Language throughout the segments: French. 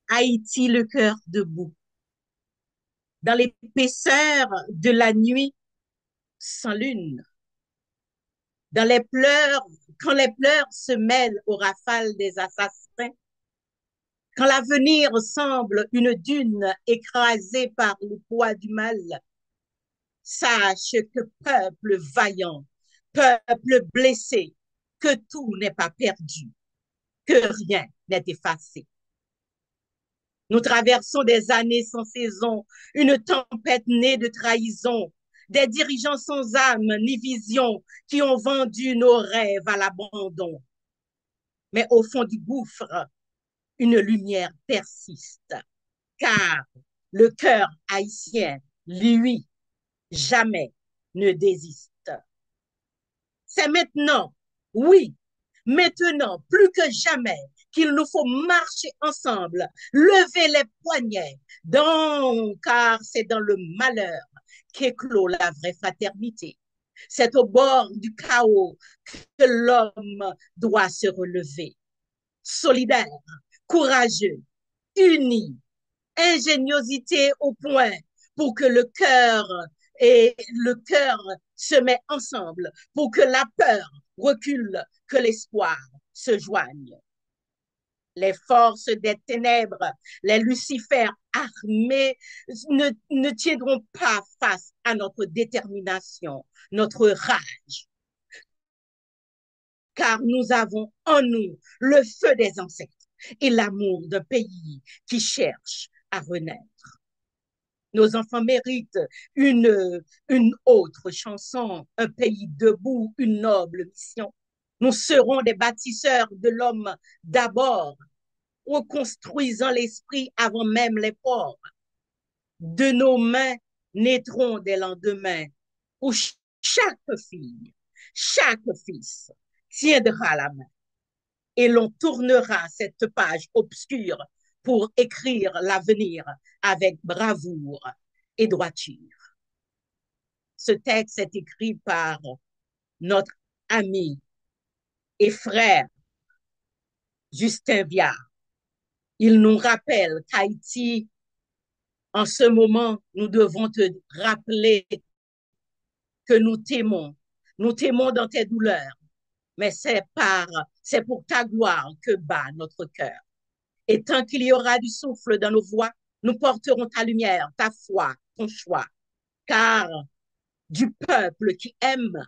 Haïti, le cœur debout, dans l'épaisseur de la nuit sans lune, dans les pleurs, quand les pleurs se mêlent aux rafales des assassins, quand l'avenir semble une dune écrasée par le poids du mal, sache que peuple vaillant, peuple blessé, que tout n'est pas perdu, que rien n'est effacé. Nous traversons des années sans saison, une tempête née de trahison, des dirigeants sans âme ni vision qui ont vendu nos rêves à l'abandon. Mais au fond du gouffre, une lumière persiste, car le cœur haïtien, lui, jamais ne désiste. C'est maintenant, oui, maintenant, plus que jamais, qu'il nous faut marcher ensemble, lever les poignets, car c'est dans le malheur qu'éclot la vraie fraternité. C'est au bord du chaos que l'homme doit se relever. Solidaire, courageux, uni, ingéniosité au point pour que le cœur se met ensemble, pour que la peur recule, que l'espoir se joigne. Les forces des ténèbres, les lucifères armés ne tiendront pas face à notre détermination, notre rage, car nous avons en nous le feu des ancêtres et l'amour d'un pays qui cherche à renaître. Nos enfants méritent une autre chanson, un pays debout, une noble mission. Nous serons des bâtisseurs de l'homme d'abord, reconstruisant l'esprit avant même les ports. De nos mains naîtront des lendemains où chaque fille, chaque fils tiendra la main et l'on tournera cette page obscure pour écrire l'avenir avec bravoure et droiture. Ce texte est écrit par notre ami et frère Justin Viard. Il nous rappelle qu'Haïti, en ce moment, nous devons te rappeler que nous t'aimons dans tes douleurs, mais c'est pour ta gloire que bat notre cœur. Et tant qu'il y aura du souffle dans nos voix, nous porterons ta lumière, ta foi, ton choix. Car du peuple qui aime,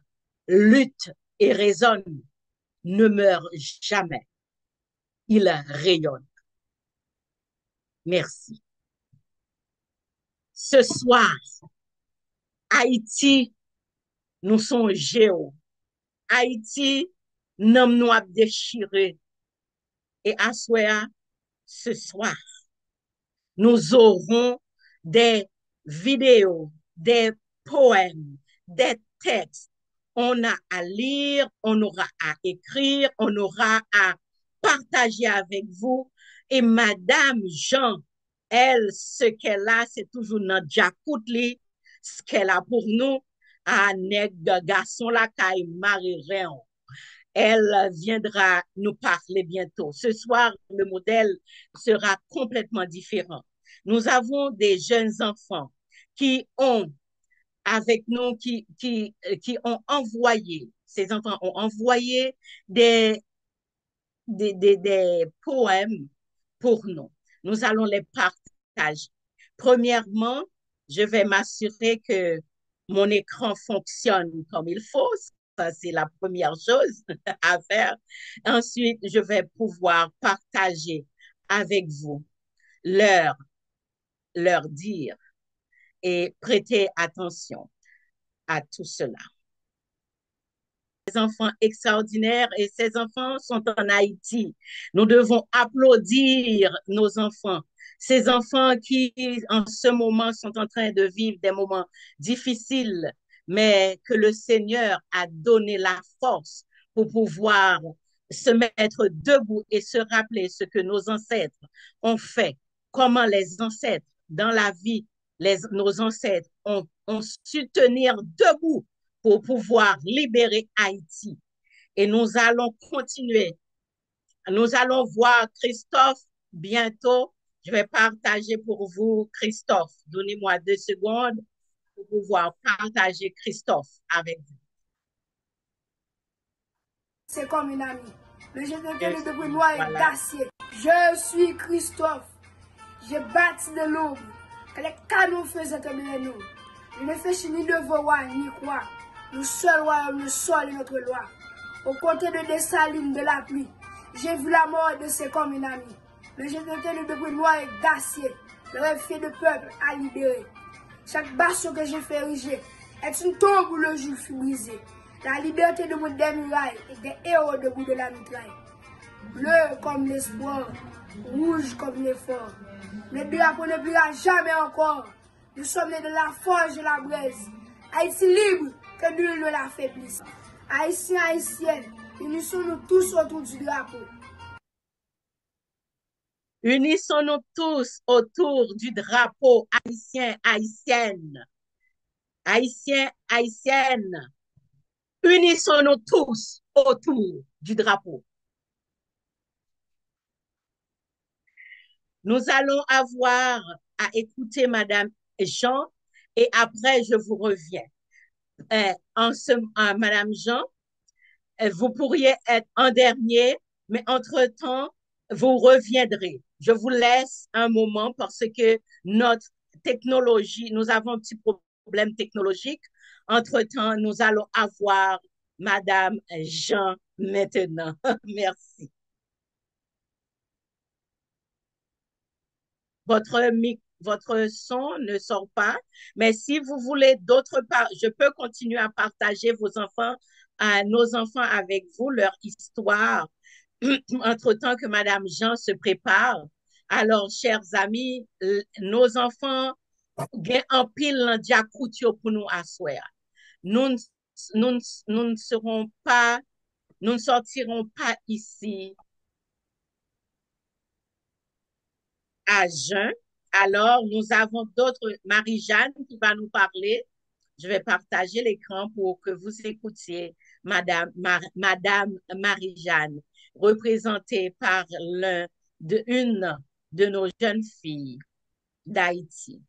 lutte et raisonne, ne meurt jamais. Il rayonne. Merci. Ce soir, Haïti, nous sommes géo. Haïti, nous nous déchiré. Et à ce soir, nous aurons des vidéos, des poèmes, des textes. On a à lire, on aura à écrire, on aura à partager avec vous. Et Madame Jean, elle, ce qu'elle a, c'est toujours notre Jacoutli, ce qu'elle a pour nous, à nèg garçon la caille Marie Réon. Elle viendra nous parler bientôt. Ce soir, le modèle sera complètement différent. Nous avons des jeunes enfants qui ont avec nous, qui ont envoyé, ces enfants ont envoyé des poèmes pour nous. Nous allons les partager. Premièrement, je vais m'assurer que mon écran fonctionne comme il faut. Ça, c'est la première chose à faire. Ensuite, je vais pouvoir partager avec vous leur, leur dire et prêter attention à tout cela. Des enfants extraordinaires et ces enfants sont en Haïti. Nous devons applaudir nos enfants. Ces enfants qui, en ce moment, sont en train de vivre des moments difficiles, mais que le Seigneur a donné la force pour pouvoir se mettre debout et se rappeler ce que nos ancêtres ont fait, comment les ancêtres dans la vie, nos ancêtres ont su tenir debout pour pouvoir libérer Haïti. Et nous allons continuer Nous allons voir Christophe bientôt. Je vais partager pour vous Christophe. Donnez-moi 2 secondes pour pouvoir partager Christophe avec vous. C'est comme une amie. Le jeune de débris noir et d'acier. Je suis Christophe. J'ai bâti de l'ombre. Que les canons faisaient tomber nous. Je ne fais ni devoir ni quoi. Le seul royaume, le sol est notre loi. Au côté de Dessalines de la pluie, j'ai vu la mort de ses comme une amie. Le jeune de débris noir et d'acier. Le rêve fait de peuple à libérer. Chaque bastion que j'ai fait ériger est une tombe où le jour fut brisé. La liberté de mon des murailles et des héros debout de la mitraille. Bleu comme l'espoir, rouge comme l'effort. Le drapeau ne brillera jamais encore. Nous sommes nés de la forge de la braise. Haïti libre, que nul ne l'affaiblisse. Haïtiens, haïtiennes, unissons-nous tous autour du drapeau. Unissons-nous tous autour du drapeau, haïtien, haïtienne. Haïtiens, haïtiennes. Unissons-nous tous autour du drapeau. Nous allons avoir à écouter Madame Jean et après je vous reviens. Madame Jean, vous pourriez être en dernier, mais entre-temps, vous reviendrez. Je vous laisse un moment parce que notre technologie, nous avons un petit problème technologique. Entre-temps, nous allons avoir Madame Jean maintenant. Merci. Votre son ne sort pas, mais si vous voulez d'autres parts, je peux continuer à partager nos enfants avec vous, leur histoire, entre-temps que Madame Jean se prépare. Alors, chers amis, nos enfants gagnent en pile dans diacoutio pour nous asseoir. Nous, nous, nous ne serons pas, nous ne sortirons pas ici à jeun. Alors, nous avons d'autres, Marie-Jeanne qui va nous parler. Je vais partager l'écran pour que vous écoutiez Madame Marie-Jeanne, représentée par une de nos jeunes filles d'Haïti.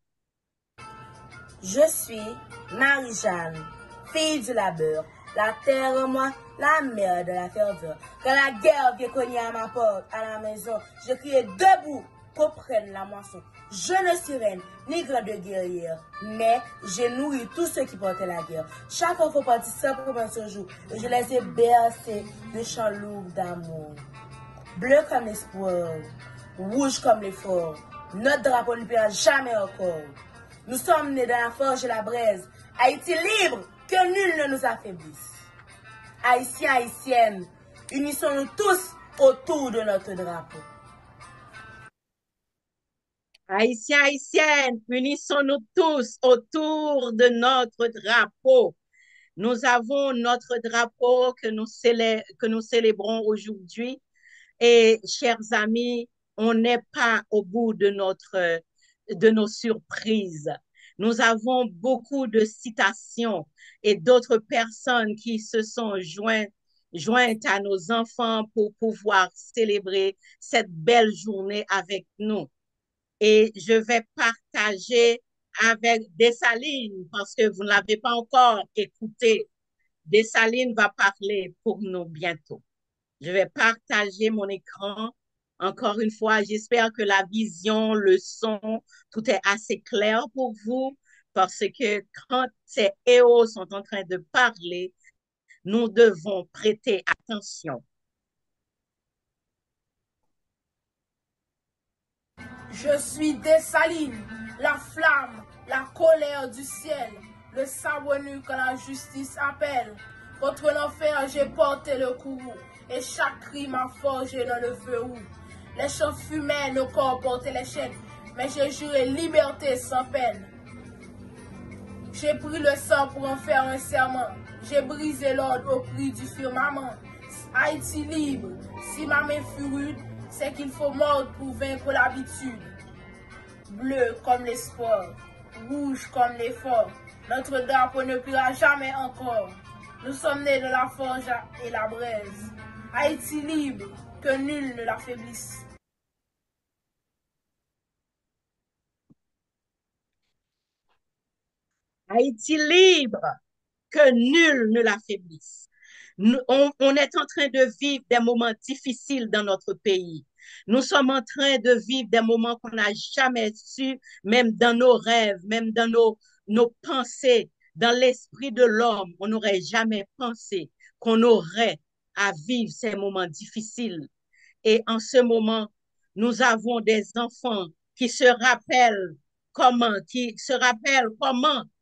Je suis Marie-Jeanne, fille du labeur, la terre en moi, la mère de la ferveur. Quand la guerre vient cogner à ma porte, à la maison, je criais debout pour prendre la moisson. Je ne suis reine, ni grande guerrière, mais j'ai nourri tous ceux qui portaient la guerre. Chaque enfant partit simplement ce jour, et je les ai bercés de chants lourds d'amour. Bleu comme l'espoir, rouge comme l'effort, notre drapeau ne perd jamais encore. Nous sommes nés dans la forge et la braise. Haïti libre, que nul ne nous affaiblisse. Haïtiens, haïtiennes, unissons-nous tous autour de notre drapeau. Haïtiens, haïtiennes, unissons-nous tous autour de notre drapeau. Nous avons notre drapeau que nous célébrons aujourd'hui. Et chers amis, on n'est pas au bout de nos surprises. Nous avons beaucoup de citations et d'autres personnes qui se sont jointes à nos enfants pour pouvoir célébrer cette belle journée avec nous. Et je vais partager avec Dessalines parce que vous ne l'avez pas encore écouté. Dessalines va parler pour nous bientôt. Je vais partager mon écran. Encore une fois, j'espère que la vision, le son, tout est assez clair pour vous parce que quand ces héros sont en train de parler, nous devons prêter attention. Je suis Dessalines, la flamme, la colère du ciel, le savonnu que la justice appelle. Contre l'enfer, j'ai porté le courroux, et chaque cri m'a forgé dans le feu roux. Les champs fumaient, nos corps portaient les chaînes, mais j'ai juré liberté sans peine. J'ai pris le sang pour en faire un serment, j'ai brisé l'ordre au prix du firmament. Haïti libre, si ma main fut rude, c'est qu'il faut mordre pour vaincre l'habitude. Bleu comme l'espoir, rouge comme l'effort, notre drapeau ne pliera jamais encore. Nous sommes nés de la forge et la braise. Haïti libre, que nul ne l'affaiblisse. Haïti libre, que nul ne l'affaiblisse. On est en train de vivre des moments difficiles dans notre pays. Nous sommes en train de vivre des moments qu'on n'a jamais su, même dans nos rêves, même dans nos pensées, dans l'esprit de l'homme. On n'aurait jamais pensé qu'on aurait à vivre ces moments difficiles. Et en ce moment, nous avons des enfants qui se rappellent comment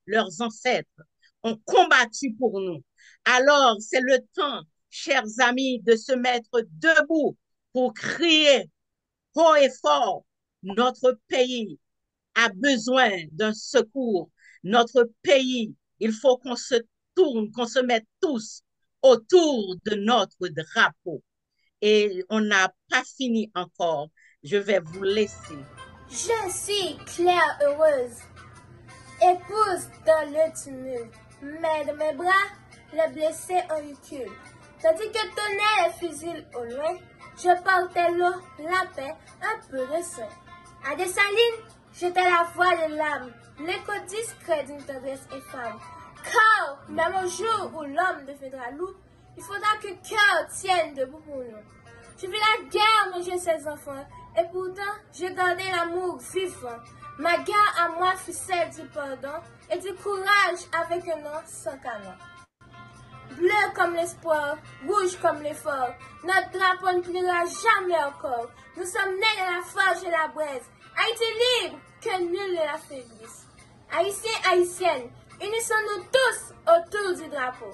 leurs ancêtres ont combattu pour nous. Alors, c'est le temps, chers amis, de se mettre debout pour crier haut et fort. Notre pays a besoin d'un secours. Notre pays, il faut qu'on se tourne, qu'on se mette tous autour de notre drapeau. Et on n'a pas fini encore. Je vais vous laisser. Je suis Claire heureuse, épouse dans le tumulte, mais de mes bras, le blessé en recul. Tandis que tonnerre et fusil au loin, je portais l'eau, la paix, un peu de soin. À Dessalines, j'étais la voix de l'âme, l'écho discret d'une tendresse infâme. Car, même au jour où l'homme deviendra loup, il faudra que cœur tienne debout pour nous. Je vis la guerre manger ses enfants, et pourtant, j'ai gardé l'amour vivant. Ma guerre à moi fut celle du pardon et du courage avec un nom sans canon. Bleu comme l'espoir, rouge comme l'effort, notre drapeau ne pliera jamais encore. Nous sommes nés de la forge et la braise. Haïti libre, que nul ne l'affaiblisse. Haïtiens, haïtiennes, unissons-nous tous autour du drapeau.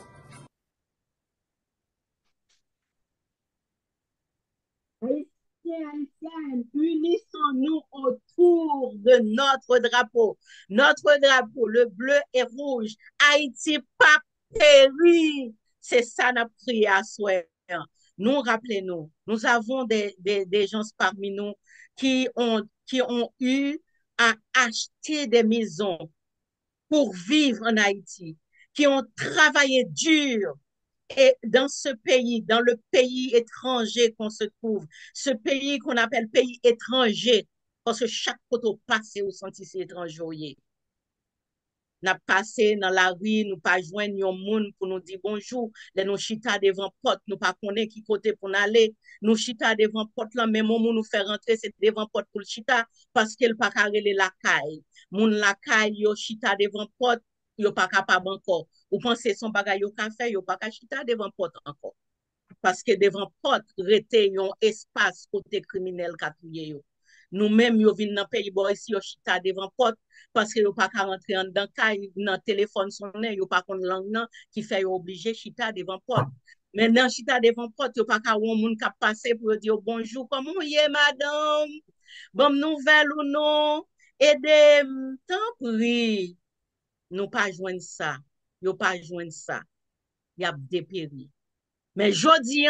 Haïtiens, haïtiennes, unissons-nous autour de notre drapeau. Notre drapeau, le bleu et rouge. Haïti, pas péri. C'est ça notre prière à soi. Nous, rappelez-nous, nous avons des gens parmi nous qui ont eu à acheter des maisons pour vivre en Haïti, qui ont travaillé dur et dans ce pays, dans le pays étranger qu'on se trouve, ce pays qu'on appelle pays étranger, parce que chaque photo passe au senti c'est étranger. N'a passé dans la rue, nous pas joindre un monde pour nous dire bonjour, les nous chita devant porte, nous pas connaître qui côté pour aller, nous chita devant porte là, même moment nous faire rentrer, c'est devant porte pour le chita, parce qu'il pas carré la caille. Moun la caille, yo chita devant porte, yo pas capable encore. Ou pensez son bagay yo ka fait, yo pas ka chita devant porte encore. Parce que devant porte, rete yon espace côté criminel katouye yo. Nous-mêmes, yo vin dans pays boy ici, yo chita devant porte, parce que yo pas ka rentrer en dans kay, dans téléphone sonné, yo pas kon langue nan, qui fait yo obligé chita devant porte. Maintenant, chita devant porte, yo pas ka won moun ka passe pour dire bonjour, comment y est madame? Bon nouvelle ou non? Aidez, tant pis. Nous pas joindre ça. Yo pas joindre ça. Y a dépéri. Mais jodi,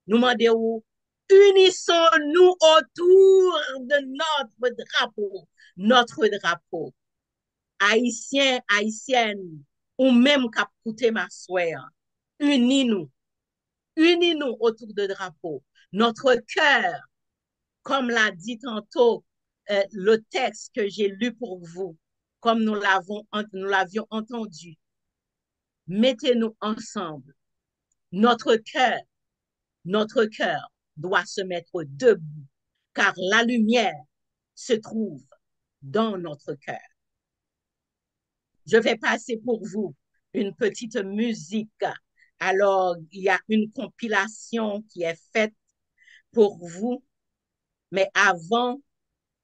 nous demandons, unissons-nous autour de notre drapeau. Notre drapeau. Haïtiens, haïtiennes, ou même cap coûter ma soeur. Unis-nous. Unis-nous autour de drapeau. Notre cœur, comme l'a dit tantôt le texte que j'ai lu pour vous, comme nous l'avions entendu. Mettez-nous ensemble. Notre cœur doit se mettre debout, car la lumière se trouve dans notre cœur. Je vais passer pour vous une petite musique. Alors, il y a une compilation qui est faite pour vous, mais avant,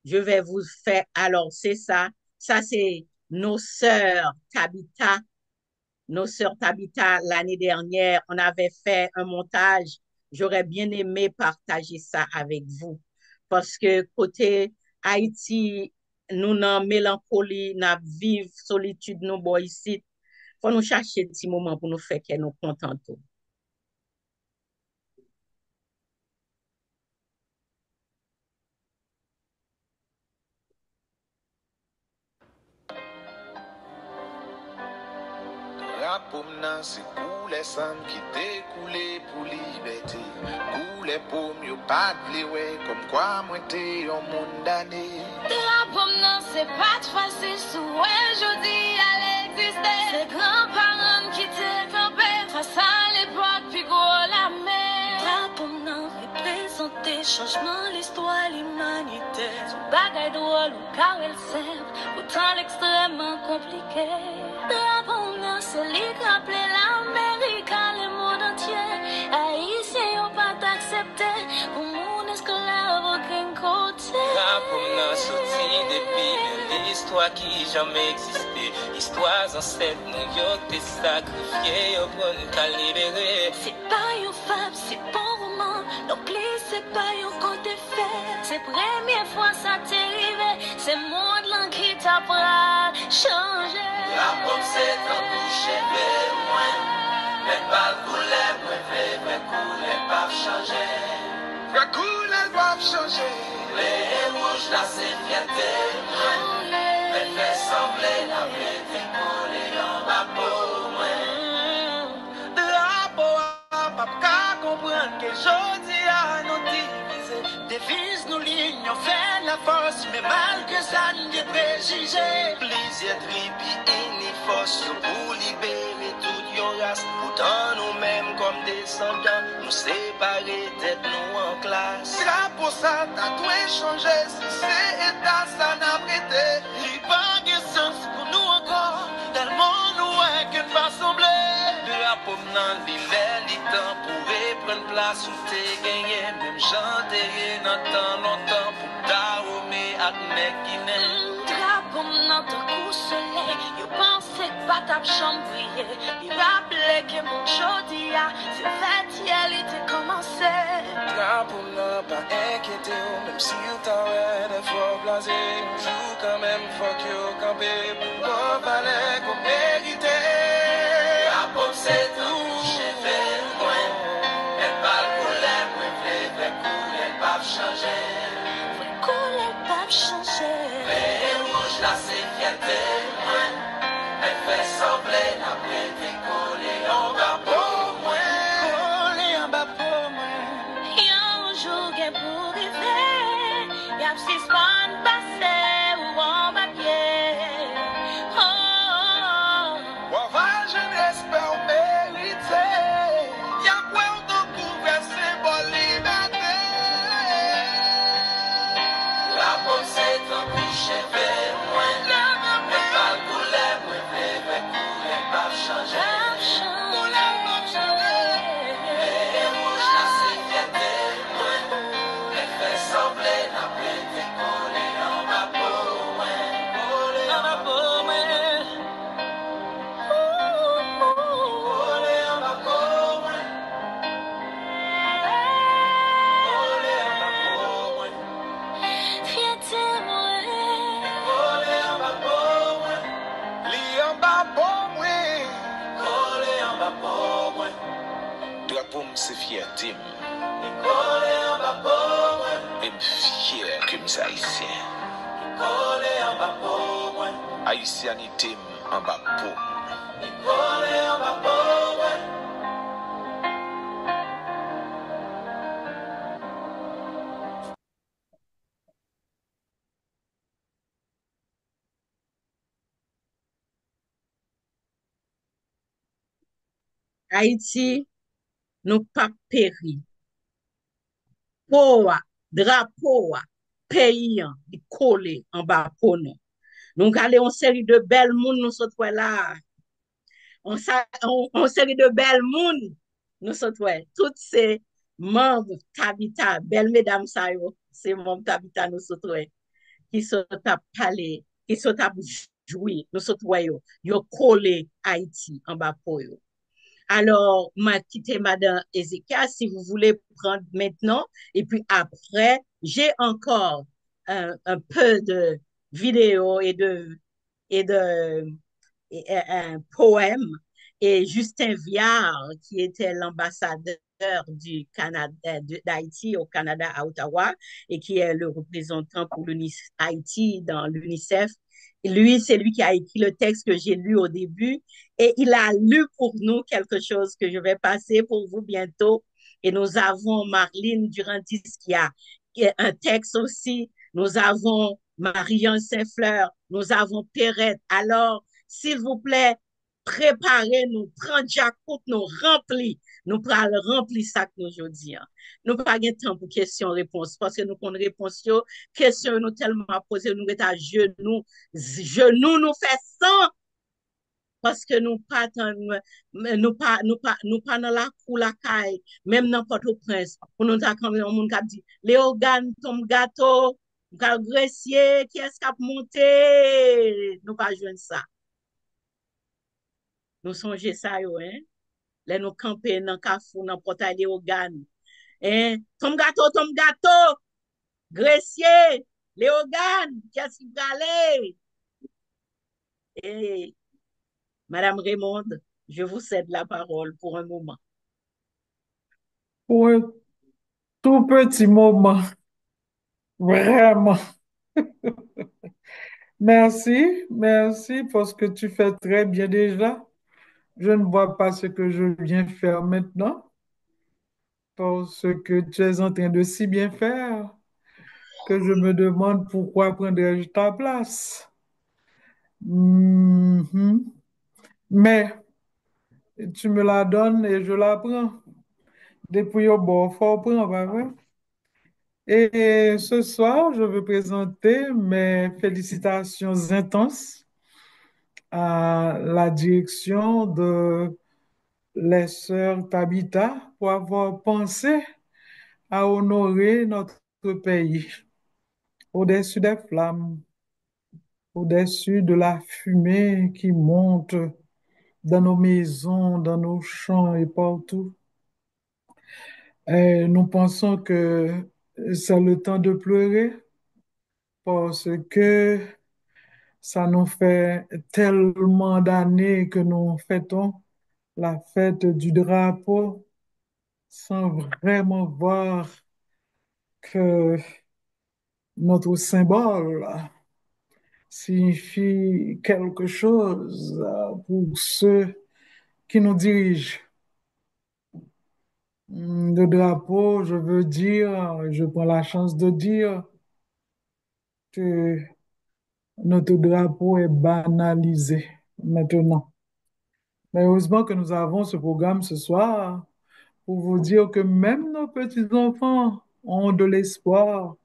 je vais vous faire, alors c'est ça c'est nos sœurs Tabitha. Nos sœurs Tabitha, l'année dernière, on avait fait un montage. J'aurais bien aimé partager ça avec vous. Parce que côté Haïti, nous n'en mélancolie, n'a vive solitude, nous boy ici. Faut nous chercher un petit moment pour nous faire que nous contentons. Drapeau nan se koule sang qui découlé pour liberté. Koule pour mieux pas de ouais comme quoi moi t'es un monde damné. Drapeau nan c'est pas facile sous je dis à l'exister. C'est grands-parents qui t'es campé face à l'époque puis gros la mer. Drapeau nan représenter changement l'histoire l'humanité. Son bagaille drôle ou car elle sert pourtant l'extrêmement compliqué. Drapeau nan c'est lui qui rappelait l'Amérique à le monde entier. Haïtiens y'ont pas accepté pour mon esclave aucun côté. Drapeau nan sorti depuis l'histoire qui jamais existé. Histoire ancêtre nous y'ont été sacrifiés pour nous libérer. C'est pas une fable, c'est bon roman. Non plus c'est pas un conte de fait. C'est première fois ça t'est arrivé. C'est monde là qui t'apprend changer. La pomme c'est un boucher vers moi. Mais pas couler, moi fait couler pas changer. Fait couler doivent changer. Les rouges là c'est fierté. Mais fait sembler la vérité couler en bas pour moi. Drapeau a pas comprendre que jodi a nous diviser. Devise nous lignes, on fait la force, mais malgré ça nous des préjugés. Plaisir tripi ni force pour libérer toute yon race. Pourtant nous-mêmes comme descendants, nous séparer tête nous en classe. Drapeau ça t'a tout échangé, si c'est état ça n'a prêté. Il pas de sens pour nous encore, tellement nous est qu'une pas semblé. Drapeau nan li lè li temps pour prendre place où t'es gagné. Même chanter dans temps longtemps pour t'arromer ak nek Guinée. Drapeau nan te coup soleil. Yo pense pas ta chambre briller. Il rappelait que mon jodi a c'est fait hier il était commencé. Drapeau nan pas inquiété même si ou t'en des fois blasé. Joue quand même faut que yo campé pour bon valer qu'on mérité. Drapeau c'est tout cheveux moi. Et pas couler, moi fait couler pas changer. Couler pas changer. Les rouges là c'est fierté moi. Elle fait sembler la vérité couler en bas pour moi. Couler en bas pour moi. Yon jour gen pour river. Y'a six pan passé ou en papier. Oh, oh, oh. Waval jeunesse peut mériter. Y'a quoi on te couvre symbole liberté. La pomme c'est un boucher vers moi. Mais pas couler, moi fait couler pas changer. Les rouges là c'est fierté moi. Elle fait sembler la vérité couler en bas pour moi. Couler en bas pour moi. Couler en bas pour moi. Couler en bas pour moi. Fierté moi. Couler en bas pour moi. Li en bas pour moi. Couler en bas pour moi. Drapeau c'est fierté. Couler en bas pour moi. Même fier que mes haïtiens. Couler en bas pour moi. Haïtianité en bas pour. Couler en bas pour moi. Haïti, nous pas péri. Poa, drapeau, pays, di collé en bas pour nous. Nous allons une série de belles moun nous sommes là. On série de belles moun nous sommes toutes ces membres Tabita, belles mesdames ça yo, c'est membres Tabita nous sommes qui sont à parler, qui sont à jouer, nous sommes yo collé Haïti en bas pour yo. Alors, m'a quitté Madame Ezekia, si vous voulez prendre maintenant, et puis après, j'ai encore un peu de vidéo et un poème, et Justin Viard, qui était l'ambassadeur du Canada, d'Haïti au Canada à Ottawa et qui est le représentant pour Haïti dans l'UNICEF. Lui, c'est lui qui a écrit le texte que j'ai lu au début et il a lu pour nous quelque chose que je vais passer pour vous bientôt. Et nous avons Marlene Durandis qui a un texte aussi. Nous avons Marion Saint-Fleur. Nous avons Perrette. Alors, s'il vous plaît, préparez-nous, prenez jacout, nous remplis. Nous prenons remplir ça que nous aujourd'hui. Nous pas de temps pour question-réponse parce que nous avons réponse. Question nous tellement posé, nous sommes à genoux. Genoux nous fait sang parce que nous pas dans la cour la caille, même dans Port-au-Prince. Pour nous quand on monde qui dit Léogane ton gâteau, gressier, qui est-ce qui a monté? Nous pas jouer ça. Nous songeons ça yo, hein? Là nous camper dans Carrefour, dans portail Léogane. Hein? Tom gâteau, gressier, Léogane, qu'est-ce qui va aller? Et Madame Raymond, je vous cède la parole pour un moment. Pour un tout petit moment, vraiment. Merci parce que tu fais très bien déjà. Je ne vois pas ce que je viens faire maintenant parce que tu es en train de si bien faire que je me demande pourquoi prendrais-je ta place. Mhm. Mais tu me la donnes et je la prends. Depuis au bord, faut prendre, pas vrai? Et ce soir, je veux présenter mes félicitations intenses à la direction de les sœurs Tabitha pour avoir pensé à honorer notre pays au-dessus des flammes, au-dessus de la fumée qui monte dans nos maisons, dans nos champs et partout. Et nous pensons que c'est le temps de pleurer parce que ça nous fait tellement d'années que nous fêtons la fête du drapeau sans vraiment voir que notre symbole signifie quelque chose pour ceux qui nous dirigent. Le drapeau, je veux dire, je prends la chance de dire que notre drapeau est banalisé maintenant. Mais heureusement que nous avons ce programme ce soir pour vous dire que même nos petits-enfants ont de l'espoir.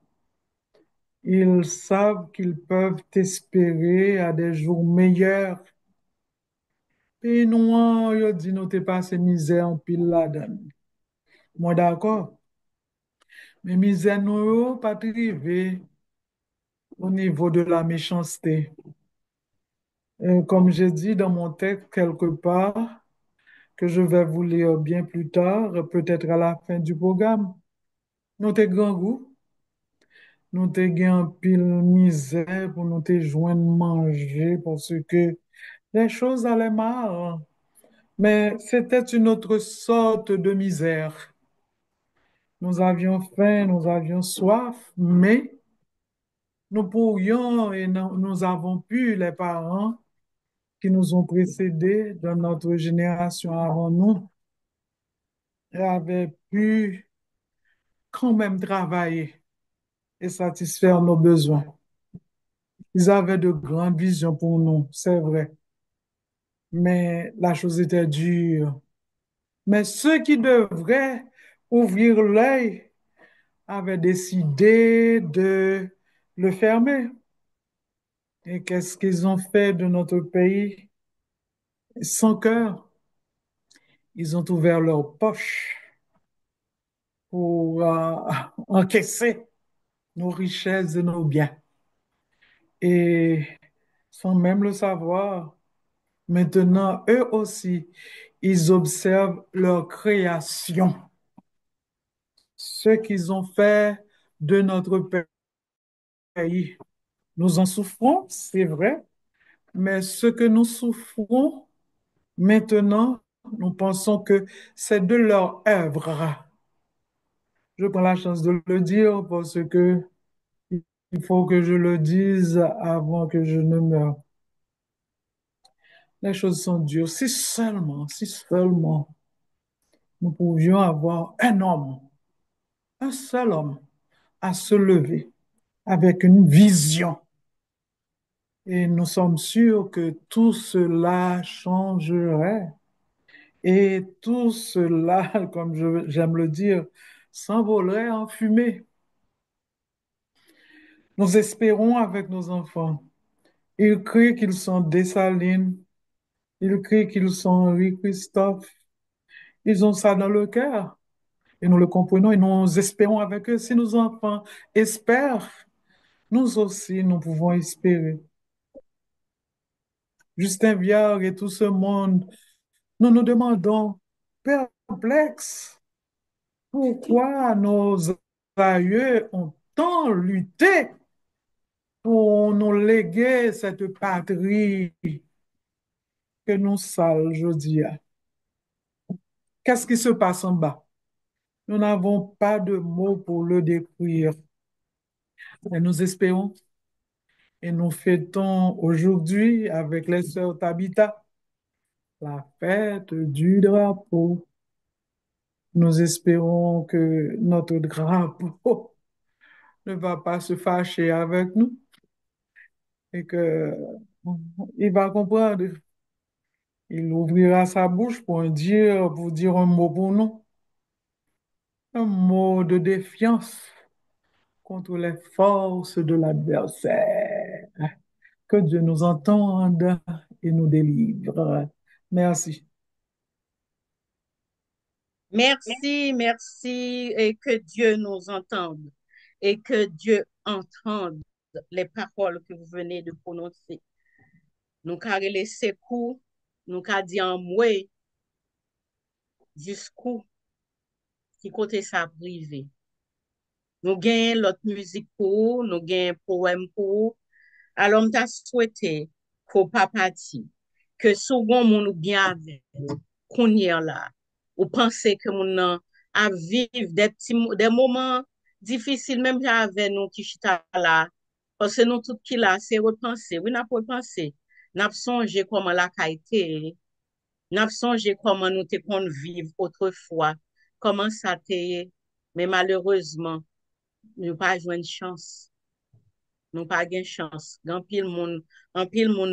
Ils savent qu'ils peuvent espérer à des jours meilleurs. Et nous, ils disent nous t'es passé misère en pile là-dedans. Moi d'accord. Mais misère nous pas arrivé au niveau de la méchanceté. Comme j'ai dit dans mon texte quelque part, que je vais vous lire bien plus tard, peut-être à la fin du programme, nous t'es grand goût, nous t'es gain pile misère pour nous t'es joindre manger parce que les choses allaient mal. Mais c'était une autre sorte de misère. Nous avions faim, nous avions soif, mais nous pourrions et nous avons pu, les parents qui nous ont précédés dans notre génération avant nous, avaient pu quand même travailler et satisfaire nos besoins. Ils avaient de grandes visions pour nous, c'est vrai, mais la chose était dure. Mais ceux qui devraient ouvrir l'œil avaient décidé de le fermer. Et qu'est-ce qu'ils ont fait de notre pays? Sans cœur, ils ont ouvert leurs poches pour encaisser nos richesses et nos biens. Et sans même le savoir, maintenant, eux aussi, ils observent leur création. Ce qu'ils ont fait de notre pays. Nous en souffrons, c'est vrai, mais ce que nous souffrons maintenant, nous pensons que c'est de leur œuvre. Je prends la chance de le dire parce que il faut que je le dise avant que je ne meure. Les choses sont dures. Si seulement nous pouvions avoir un homme, un seul homme, à se lever avec une vision. Et nous sommes sûrs que tout cela changerait. Et tout cela, comme j'aime le dire, s'envolerait en fumée. Nous espérons avec nos enfants. Ils crient qu'ils sont Dessalines. Ils crient qu'ils sont Henri Christophe. Ils ont ça dans le cœur. Et nous le comprenons et nous espérons avec eux. Si nos enfants espèrent, nous aussi, nous pouvons espérer. Justin Viard et tout ce monde, nous nous demandons, perplexes, pourquoi nos aïeux ont tant lutté pour nous léguer cette patrie que nous sale, je dis. Qu'est-ce qui se passe en bas? Nous n'avons pas de mots pour le décrire. Et nous espérons et nous fêtons aujourd'hui avec les sœurs Tabitha la fête du drapeau. Nous espérons que notre drapeau ne va pas se fâcher avec nous et que il va comprendre. Il ouvrira sa bouche pour dire un mot pour nous, un mot de défiance contre les forces de l'adversaire. Que Dieu nous entende et nous délivre. Merci. Merci, merci, et que Dieu nous entende et que Dieu entende les paroles que vous venez de prononcer. Nous carré les secours, nous qu'a dit en moué jusqu'où qui côté ça privé. Nous gagnons l'autre musique pour, nous gagnons poème pour. Alors, m'ta souhaité qu'au papati, que souvent mon bien avec, qu'on y est là, ou penser que mon nan à vivre des moments difficiles, même avec nous qui chita là, parce que nous tout qui là, c'est repenser. Oui, n'a pas repenser. N'a pas songé comment la qualité, n'a pas songé comment nous te qu'on vivre autrefois, comment ça t'est, mais malheureusement, nous pas joué une chance. Nous pas gain chance. En pile monde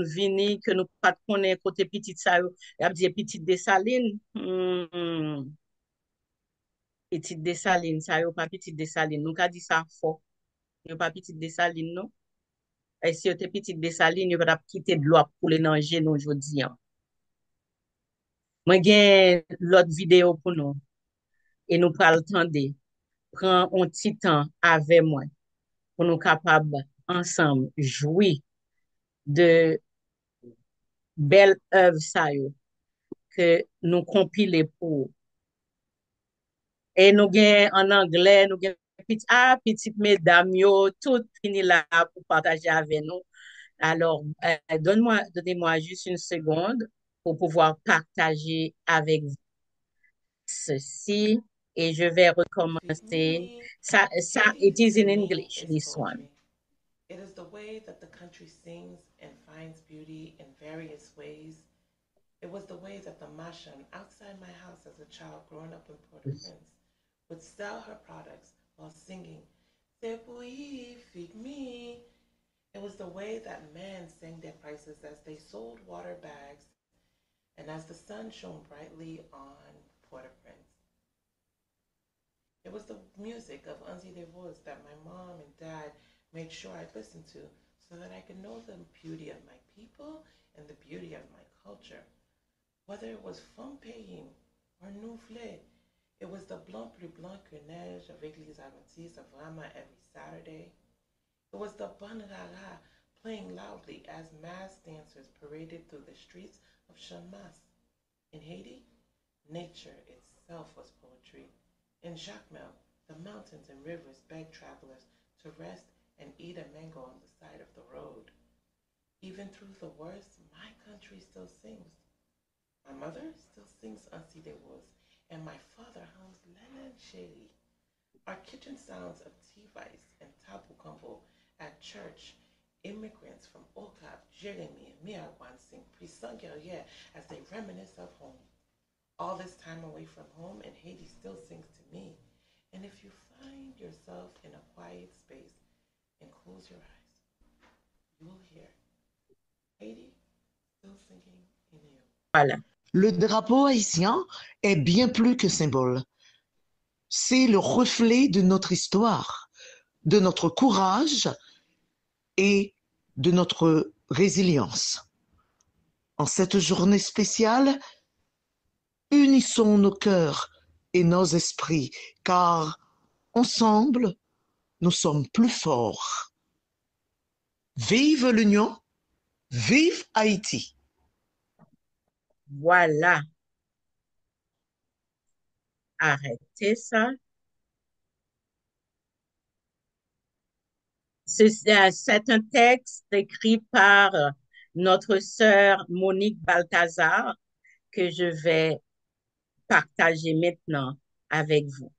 vini que nous pas connaît côté petite ça yo. Y a dit petite Dessalines. Petite Dessalines ça yo pas petite Dessalines. Nous ka dit ça fort. Yo pas petite Dessalines non. Et si yo te petite Dessalines, yo pas quitter de l'eau pour les nanger nous aujourd'hui. Moi gen l'autre vidéo pour nous et nous pral tande. Prends un petit temps avec moi pour nous capable ensemble jouir de belle œuvre ça yo que nous compiler pour et nous gain en anglais nous gain petite mesdames yo tout fini là pour partager avec nous alors donnez-moi juste une seconde pour pouvoir partager avec vous ceci et je vais Excuse recommencer me, ça it beauty is to in me English is this one. poetry. It is the way that the country sings and finds beauty in various ways. It was the way that the Mashan outside my house as a child growing up in Port-au-Prince would sell her products while singing, C'est oui, feed me. It was the way that men sang their prices as they sold water bags and as the sun shone brightly on Port-au-Prince. It was the music of Unzi DeVos that my mom and dad made sure I listened to so that I could know the beauty of my people and the beauty of my culture. Whether it was Femme Paying or Noufflet, it was the Blanc Plus Blanc que Neige of Église Adventiste of Rama every Saturday. It was the Banrara playing loudly as mass dancers paraded through the streets of Chamas. In Haiti, nature itself was poetry. In Jacmel, the mountains and rivers begged travelers to rest and eat a mango on the side of the road. Even through the worst, my country still sings. My mother still sings Ansi de Rose, and my father hums Lennon Sherry. Our kitchen sounds of tea rice and tapu combo at church. Immigrants from Okap, Jeremy, and Miagwan sing Prisang Guerrier as they reminisce of home. All this time away from home, and Haiti still sings to me. And if you find yourself in a quiet space and close your eyes, you will hear Haiti still singing in you. Voilà. Le drapeau haïtien est bien plus que symbole. C'est le reflet de notre histoire, de notre courage et de notre résilience. En cette journée spéciale, unissons nos cœurs et nos esprits, car ensemble, nous sommes plus forts. Vive l'Union, vive Haïti. Voilà. Arrêtez ça. C'est un texte écrit par notre sœur Monique Balthazar que je vais partager maintenant avec vous.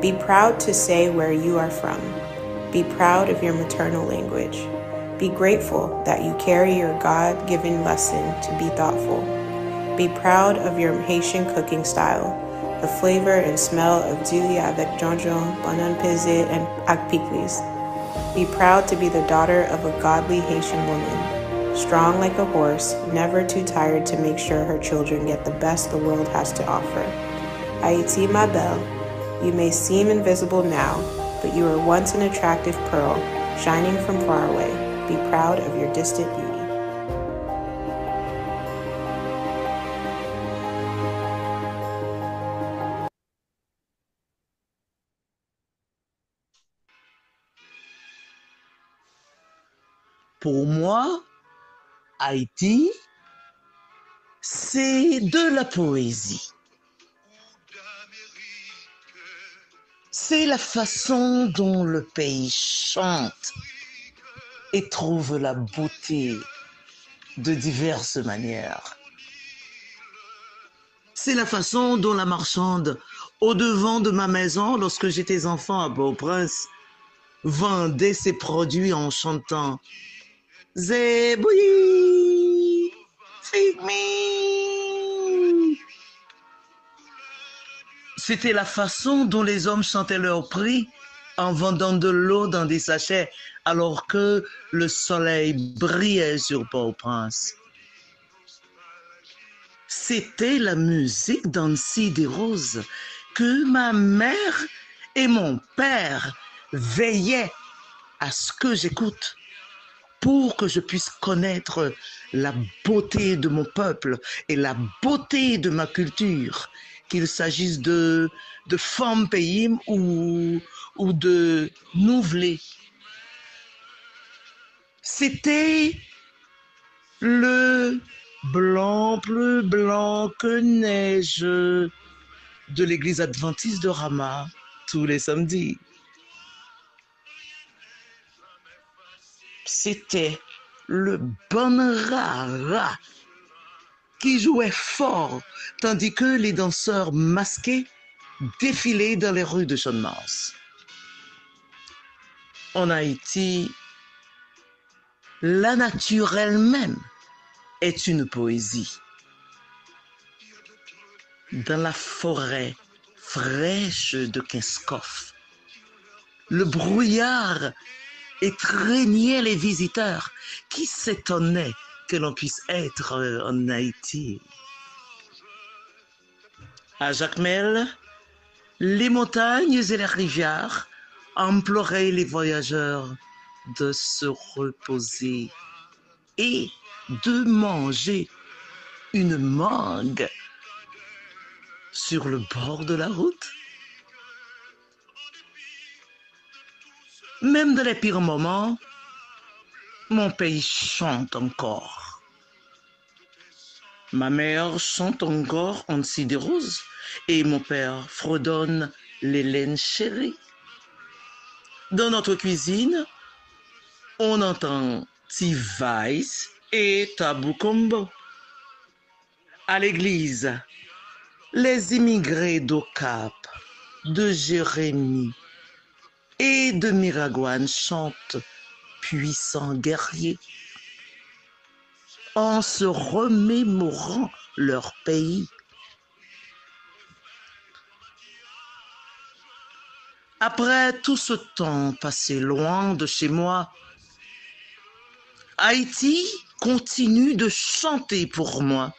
Be proud to say where you are from. Be proud of your maternal language. Be grateful that you carry your God-given lesson to be thoughtful. Be proud of your Haitian cooking style, the flavor and smell of dili avec jonjon, banan pesé, and akpiklis. Be proud to be the daughter of a godly Haitian woman, strong like a horse, never too tired to make sure her children get the best the world has to offer. Haïti, ma belle, you may seem invisible now, but you were once an attractive pearl, shining from far away. Be proud of your distant beauty. Pour moi, Haïti, c'est de la poésie. C'est la façon dont le pays chante et trouve la beauté de diverses manières. C'est la façon dont la marchande, au devant de ma maison, lorsque j'étais enfant à Port-au-Prince, vendait ses produits en chantant « Zeboui, figmi ». C'était la façon dont les hommes chantaient leur prix en vendant de l'eau dans des sachets alors que le soleil brillait sur Port-au-Prince. C'était la musique d'Ansi des Roses que ma mère et mon père veillaient à ce que j'écoute pour que je puisse connaître la beauté de mon peuple et la beauté de ma culture, qu'il s'agisse de femmes pays ou de nouvelés. C'était le blanc, plus blanc que neige de l'église adventiste de Rama tous les samedis. C'était le Banrara qui jouait fort, tandis que les danseurs masqués défilaient dans les rues de Champ-de-Mars. En Haïti, la nature elle-même est une poésie. Dans la forêt fraîche de Kinskov, le brouillard étreignait les visiteurs qui s'étonnaient que l'on puisse être en Haïti. À Jacmel, les montagnes et les rivières imploraient les voyageurs de se reposer et de manger une mangue sur le bord de la route. Même dans les pires moments, mon pays chante encore. Ma mère chante encore Annecy des Roses et mon père fredonne les laines chéries. Dans notre cuisine, on entend T-Vice et Tabou Combo. À l'église, les immigrés d'Ocap, de Jérémie et de Miragouane chantent puissants guerriers en se remémorant leur pays. Après tout ce temps passé loin de chez moi, Haïti continue de chanter pour moi.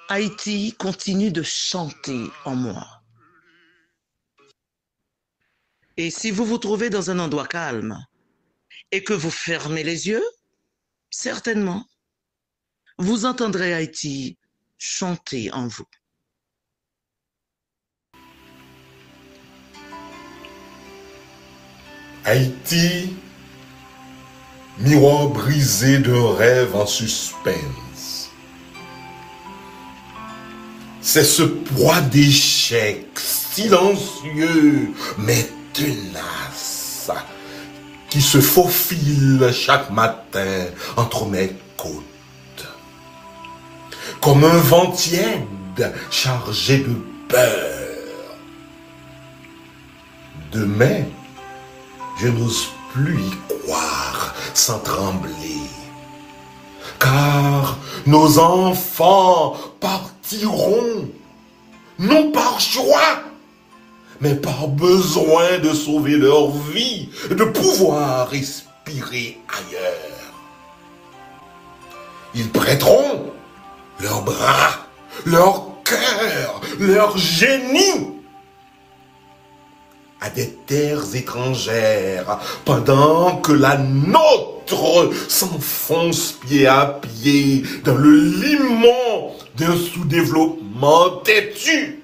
Haïti continue de chanter en moi. Et si vous vous trouvez dans un endroit calme et que vous fermez les yeux, certainement, vous entendrez Haïti chanter en vous. Haïti, miroir brisé d'un rêve en suspense. C'est ce poids d'échecs silencieux mais tenace qui se faufile chaque matin entre mes côtes. Comme un vent tiède chargé de peur. Demain, je n'ose plus y croire sans trembler. Car nos enfants partiront, non par choix, mais par besoin de sauver leur vie, de pouvoir respirer ailleurs. Ils prêteront leurs bras, leur cœur, leur génie à des terres étrangères, pendant que la nôtre s'enfonce pied à pied dans le limon d'un sous-développement têtu.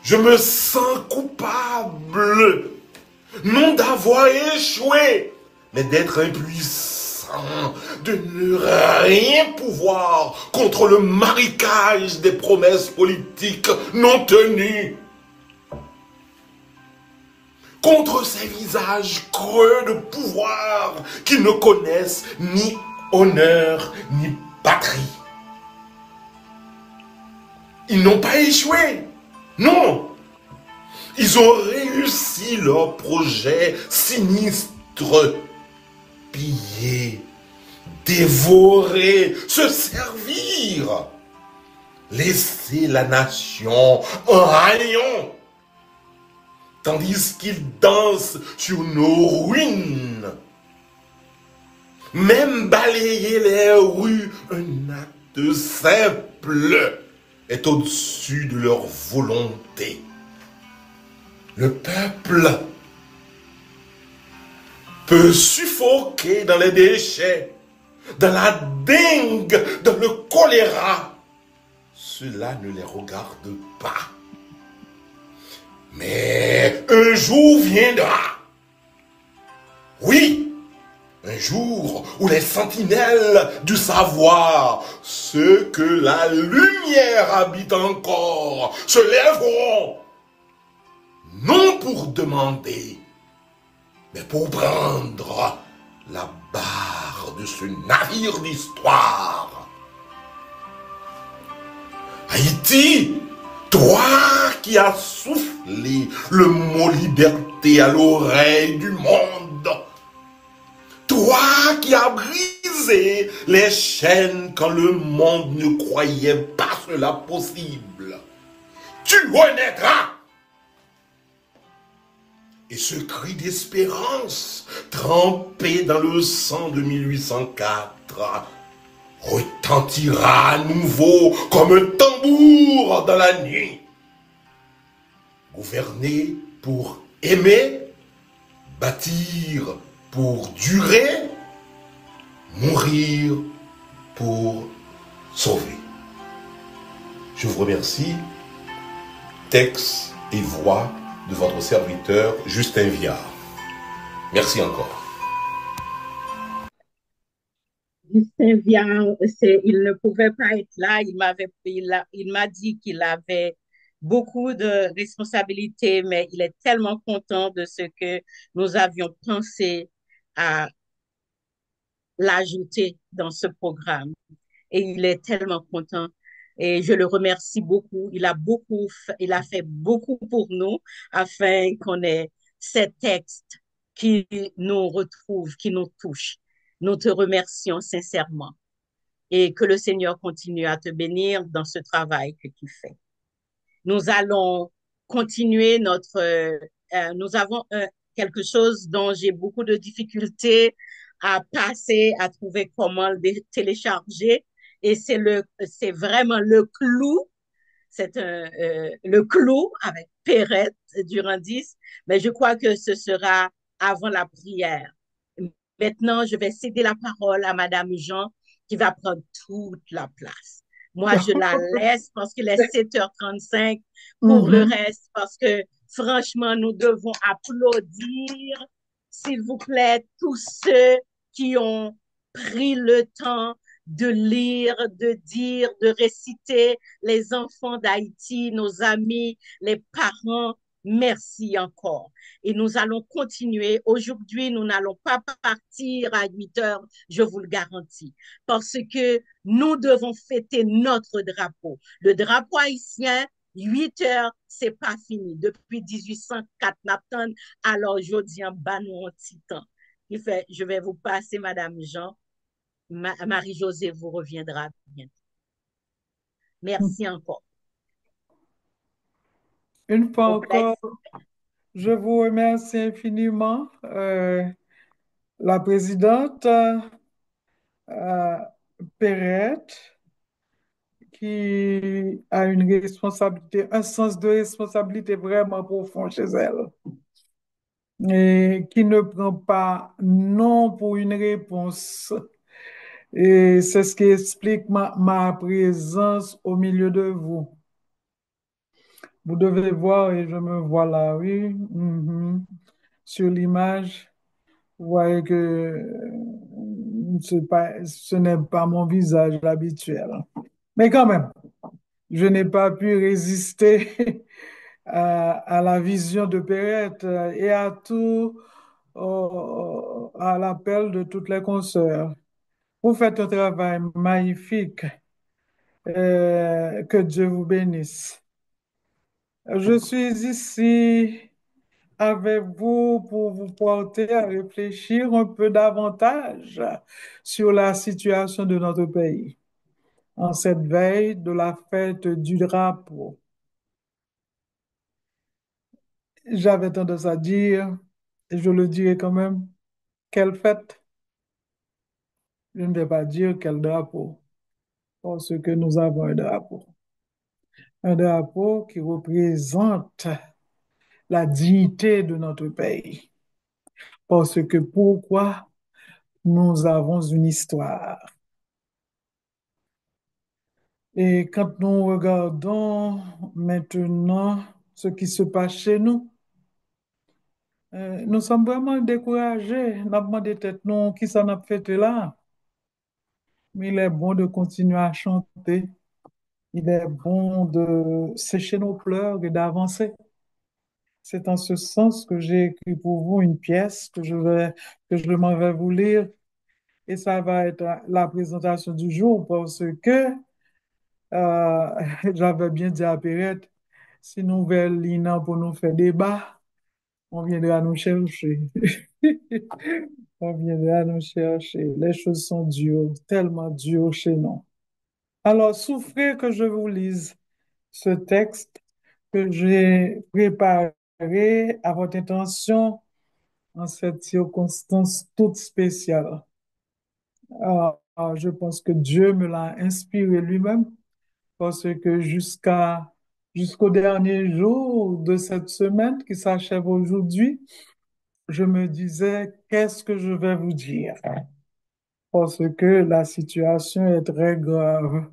Je me sens coupable, non d'avoir échoué, mais d'être impuissant, de ne rien pouvoir contre le marécage des promesses politiques non tenues, contre ces visages creux de pouvoir qui ne connaissent ni honneur ni patrie. Ils n'ont pas échoué, non. Ils ont réussi leur projet sinistre. Piller, dévorer, se servir, laisser la nation en rayon, tandis qu'ils dansent sur nos ruines. Même balayer les rues, un acte simple, est au-dessus de leur volonté. Le peuple peut suffoquer dans les déchets, dans la dengue, dans le choléra. Cela ne les regarde pas. Mais un jour viendra. Oui, un jour où les sentinelles du savoir, ceux que la lumière habite encore, se lèveront, non pour demander, mais pour prendre la barre de ce navire d'histoire. Haïti, toi qui as soufflé le mot liberté à l'oreille du monde, toi qui as brisé les chaînes quand le monde ne croyait pas cela possible, tu renaîtras. Et ce cri d'espérance, trempé dans le sang de 1804, retentira à nouveau comme un tambour dans la nuit. Gouverner pour aimer, bâtir pour durer, mourir pour sauver. Je vous remercie. Texte et voix de votre serviteur Justin Viard. Merci encore. Justin Viard, il ne pouvait pas être là. Il m'a dit qu'il avait beaucoup de responsabilités, mais il est tellement content de ce que nous avions pensé à l'ajouter dans ce programme. Et il est tellement content. Et je le remercie beaucoup. Il a fait beaucoup pour nous afin qu'on ait ces textes qui nous retrouvent, qui nous touchent. Nous te remercions sincèrement et que le Seigneur continue à te bénir dans ce travail que tu fais. Nous allons continuer nous avons quelque chose dont j'ai beaucoup de difficultés à passer, à trouver comment le télécharger. Et c'est vraiment le clou. Le clou avec Perrette Durandis. Mais je crois que ce sera avant la prière. Maintenant, je vais céder la parole à Madame Jean qui va prendre toute la place. Moi, je la laisse parce qu'il est 7h35 pour le reste, parce que franchement, nous devons applaudir, s'il vous plaît, tous ceux qui ont pris le temps de lire, de dire, de réciter, les enfants d'Haïti, nos amis, les parents. Merci encore. Et nous allons continuer. Aujourd'hui, nous n'allons pas partir à 8h, je vous le garantis, parce que nous devons fêter notre drapeau. Le drapeau haïtien, 8h, c'est pas fini. Depuis 1804, Napton, alors aujourd'hui, en bas, nous, en titan. Je vais vous passer, Madame Jean. Marie-Josée vous reviendra bientôt. Merci encore. Une fois encore, je vous remercie infiniment, la présidente Perrette, qui a une responsabilité, un sens de responsabilité vraiment profond chez elle, et qui ne prend pas non pour une réponse. Et c'est ce qui explique ma présence au milieu de vous. Vous devez voir, et je me vois là, oui, sur l'image, vous voyez que ce n'est pas mon visage habituel. Mais quand même, je n'ai pas pu résister à la vision de Perrette et à l'appel de toutes les consoeurs. Vous faites un travail magnifique. Que Dieu vous bénisse. Je suis ici avec vous pour vous porter à réfléchir un peu davantage sur la situation de notre pays en cette veille de la fête du drapeau. J'avais tendance à dire, et je le dirai quand même, quelle fête? Je ne vais pas dire quel drapeau, parce que nous avons un drapeau. Un drapeau qui représente la dignité de notre pays. Parce que pourquoi nous avons une histoire. Et quand nous regardons maintenant ce qui se passe chez nous, nous sommes vraiment découragés. Nous avons demandé tête nous qui s'en a fait là. Mais il est bon de continuer à chanter. Il est bon de sécher nos pleurs et d'avancer. C'est en ce sens que j'ai écrit pour vous une pièce que je m'en vais vous lire. Et ça va être la présentation du jour parce que j'avais bien dit à Perrette, si nous voulons Lina pour nous faire débat, on viendra nous chercher. On viendra nous chercher. Les choses sont dures, tellement dures chez nous. Alors, souffrez que je vous lise ce texte que j'ai préparé déclarer à votre intention en cette circonstance toute spéciale. Je pense que Dieu me l'a inspiré lui-même parce que jusqu'au dernier jour de cette semaine qui s'achève aujourd'hui, je me disais, qu'est-ce que je vais vous dire? Parce que la situation est très grave,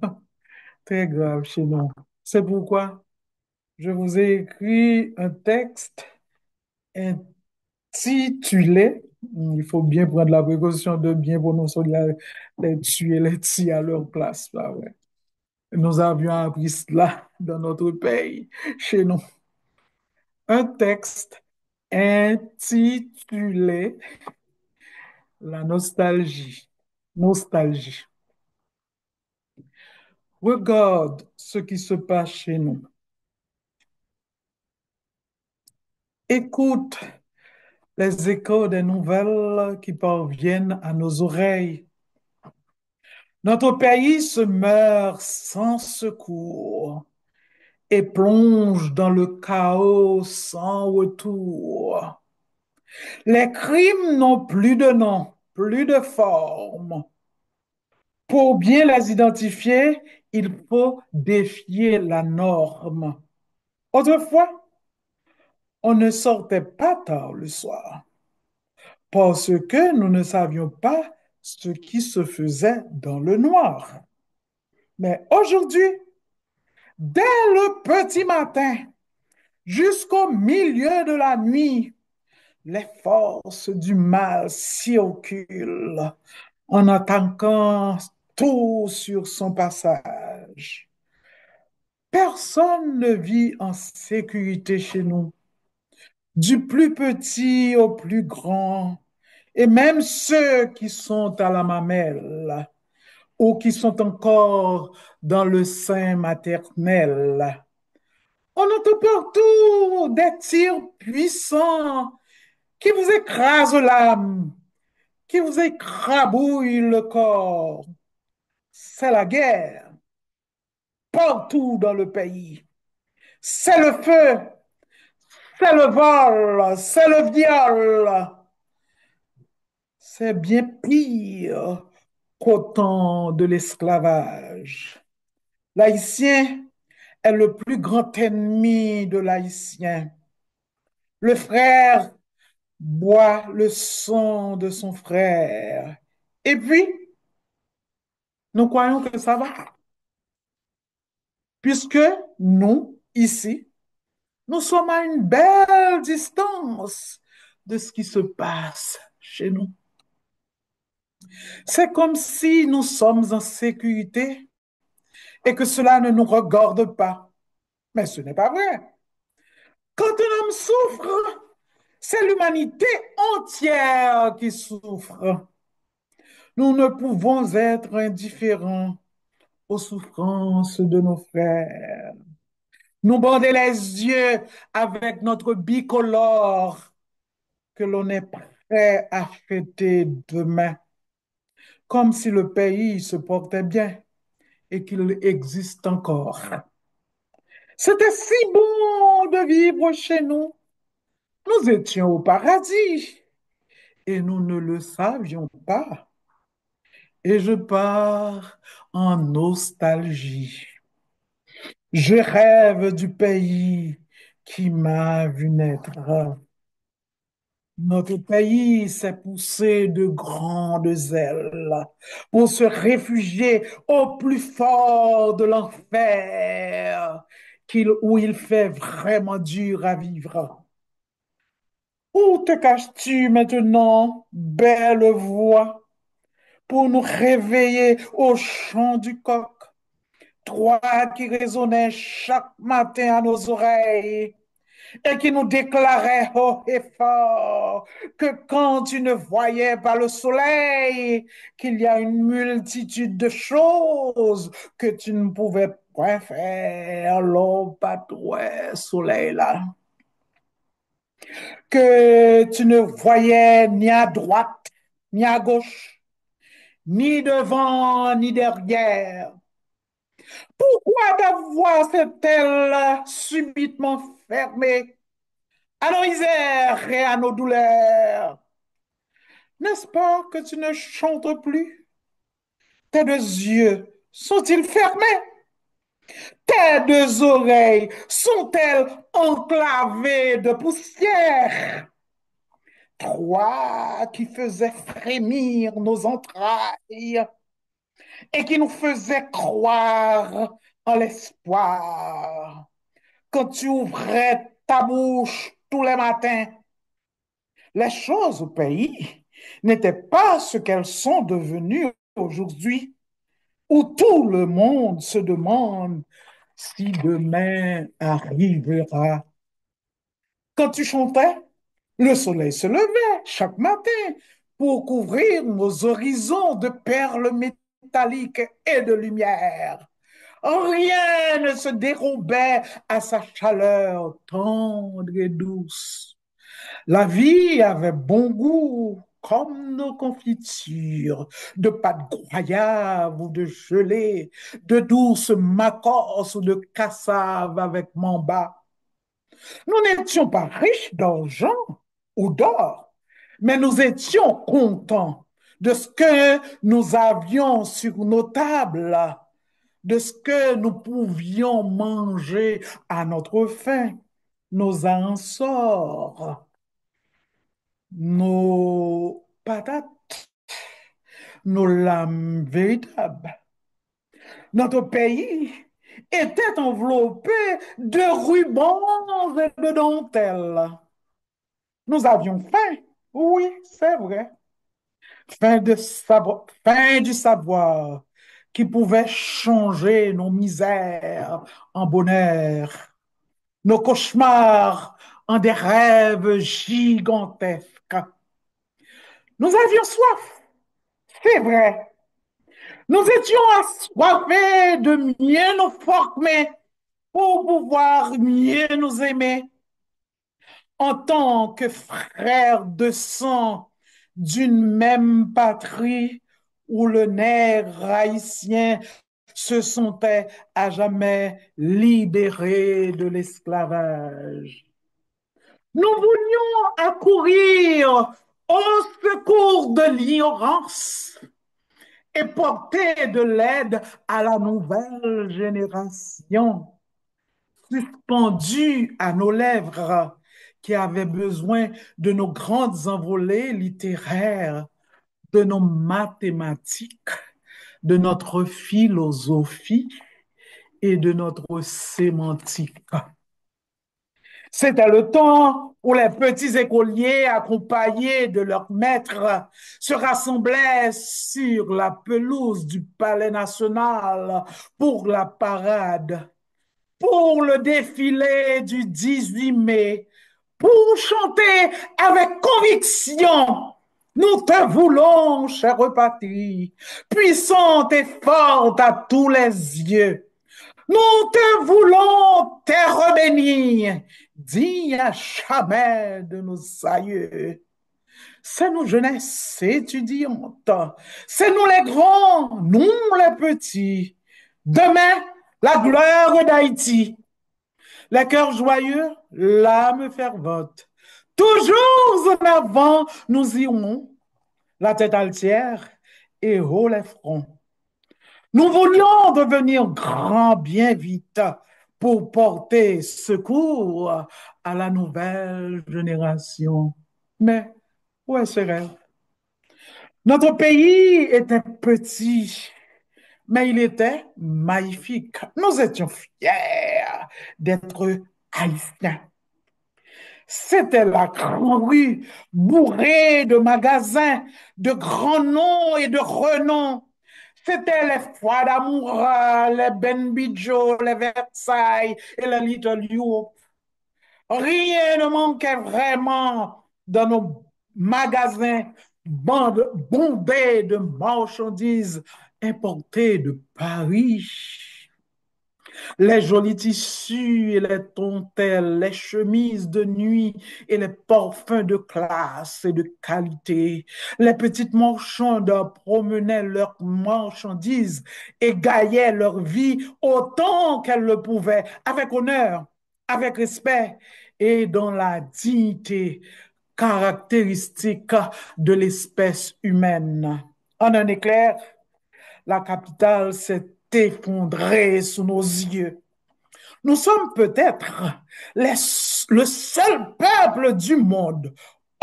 très grave chez nous. C'est pourquoi je vous ai écrit un texte intitulé, il faut bien prendre la précaution de bien prononcer les tu et les ti à leur place, là, ouais. Nous avions appris cela dans notre pays, chez nous. Un texte intitulé La nostalgie. Nostalgie. Regarde ce qui se passe chez nous. Écoute les échos des nouvelles qui parviennent à nos oreilles. Notre pays se meurt sans secours et plonge dans le chaos sans retour. Les crimes n'ont plus de nom, plus de forme. Pour bien les identifier, il faut défier la norme. Autrefois, on ne sortait pas tard le soir parce que nous ne savions pas ce qui se faisait dans le noir. Mais aujourd'hui, dès le petit matin jusqu'au milieu de la nuit, les forces du mal circulent en attaquant tout sur son passage. Personne ne vit en sécurité chez nous, du plus petit au plus grand, et même ceux qui sont à la mamelle ou qui sont encore dans le sein maternel. On entend partout des tirs puissants qui vous écrasent l'âme, qui vous écrabouillent le corps. C'est la guerre partout dans le pays. C'est le feu, c'est le vol, c'est le viol. C'est bien pire qu'au temps de l'esclavage. L'haïtien est le plus grand ennemi de l'haïtien. Le frère boit le sang de son frère. Et puis, nous croyons que ça va. Puisque nous, ici, nous sommes à une belle distance de ce qui se passe chez nous. C'est comme si nous sommes en sécurité et que cela ne nous regarde pas. Mais ce n'est pas vrai. Quand un homme souffre, c'est l'humanité entière qui souffre. Nous ne pouvons être indifférents aux souffrances de nos frères. Nous bander les yeux avec notre bicolore que l'on est prêt à fêter demain, comme si le pays se portait bien et qu'il existe encore. C'était si bon de vivre chez nous. Nous étions au paradis et nous ne le savions pas. Et je pars en nostalgie. Je rêve du pays qui m'a vu naître. Notre pays s'est poussé de grandes ailes pour se réfugier au plus fort de l'enfer, où il fait vraiment dur à vivre. Où te caches-tu maintenant, belle voix, pour nous réveiller au chant du coq, toi qui résonnais chaque matin à nos oreilles et qui nous déclarait haut et fort que quand tu ne voyais pas le soleil, qu'il y a une multitude de choses que tu ne pouvais point faire, l'eau patrouille soleil là. Que tu ne voyais ni à droite, ni à gauche, ni devant, ni derrière. Pourquoi ta voix s'est-elle subitement fermée? à nos misères et à nos douleurs. N'est-ce pas que tu ne chantes plus? Tes deux yeux sont-ils fermés? Tes deux oreilles sont-elles enclavées de poussière? Toi qui faisais frémir nos entrailles et qui nous faisais croire en l'espoir. Quand tu ouvrais ta bouche tous les matins, les choses au pays n'étaient pas ce qu'elles sont devenues aujourd'hui, où tout le monde se demande si demain arrivera. Quand tu chantais, le soleil se levait chaque matin pour couvrir nos horizons de perles métalliques et de lumière. Rien ne se dérobait à sa chaleur tendre et douce. La vie avait bon goût, comme nos confitures, de pâte goyave ou de gelée, de douce macorce ou de cassave avec mamba. Nous n'étions pas riches d'argent ou d'or, mais nous étions contents de ce que nous avions sur nos tables, de ce que nous pouvions manger à notre faim, nos ansors, nos patates, nos lames véritables. Notre pays était enveloppé de rubans et de dentelles. Nous avions faim, oui, c'est vrai. Faim du savoir qui pouvait changer nos misères en bonheur, nos cauchemars en des rêves gigantesques. Nous avions soif, c'est vrai. Nous étions assoiffés de mieux nous former pour pouvoir mieux nous aimer. En tant que frères de sang d'une même patrie où le nerf haïtien se sentait à jamais libéré de l'esclavage. Nous voulions accourir au secours de l'ignorance et porter de l'aide à la nouvelle génération, suspendue à nos lèvres, qui avait besoin de nos grandes envolées littéraires, de nos mathématiques, de notre philosophie et de notre sémantique. C'était le temps où les petits écoliers, accompagnés de leurs maîtres, se rassemblaient sur la pelouse du Palais national pour la parade, pour le défilé du 18 mai, pour chanter avec conviction. Nous te voulons, chère patrie, puissante et forte à tous les yeux. Nous te voulons, terre bénie, digne à jamais de nos aïeux. C'est nous, jeunesse étudiante, c'est nous les grands, nous les petits. Demain, la gloire d'Haïti. Les cœurs joyeux, l'âme fervente. Toujours en avant, nous irons, la tête altière et haut les fronts. Nous voulions devenir grands bien vite pour porter secours à la nouvelle génération. Mais où est ce rêve? Notre pays était petit, mais il était magnifique. Nous étions fiers d'être haïtiens. C'était la grande rue bourrée de magasins, de grands noms et de renom. C'était les Foires d'Amour, les Ben Bidjo, les Versailles et les Little Youp. Rien ne manquait vraiment dans nos magasins bondés de marchandises importées de Paris. Les jolis tissus et les dentelles, les chemises de nuit et les parfums de classe et de qualité. Les petites marchandes promenaient leurs marchandises et gaillaient leur vie autant qu'elles le pouvaient, avec honneur, avec respect et dans la dignité caractéristique de l'espèce humaine. En un éclair, la capitale s'est effondrée sous nos yeux. Nous sommes peut-être le seul peuple du monde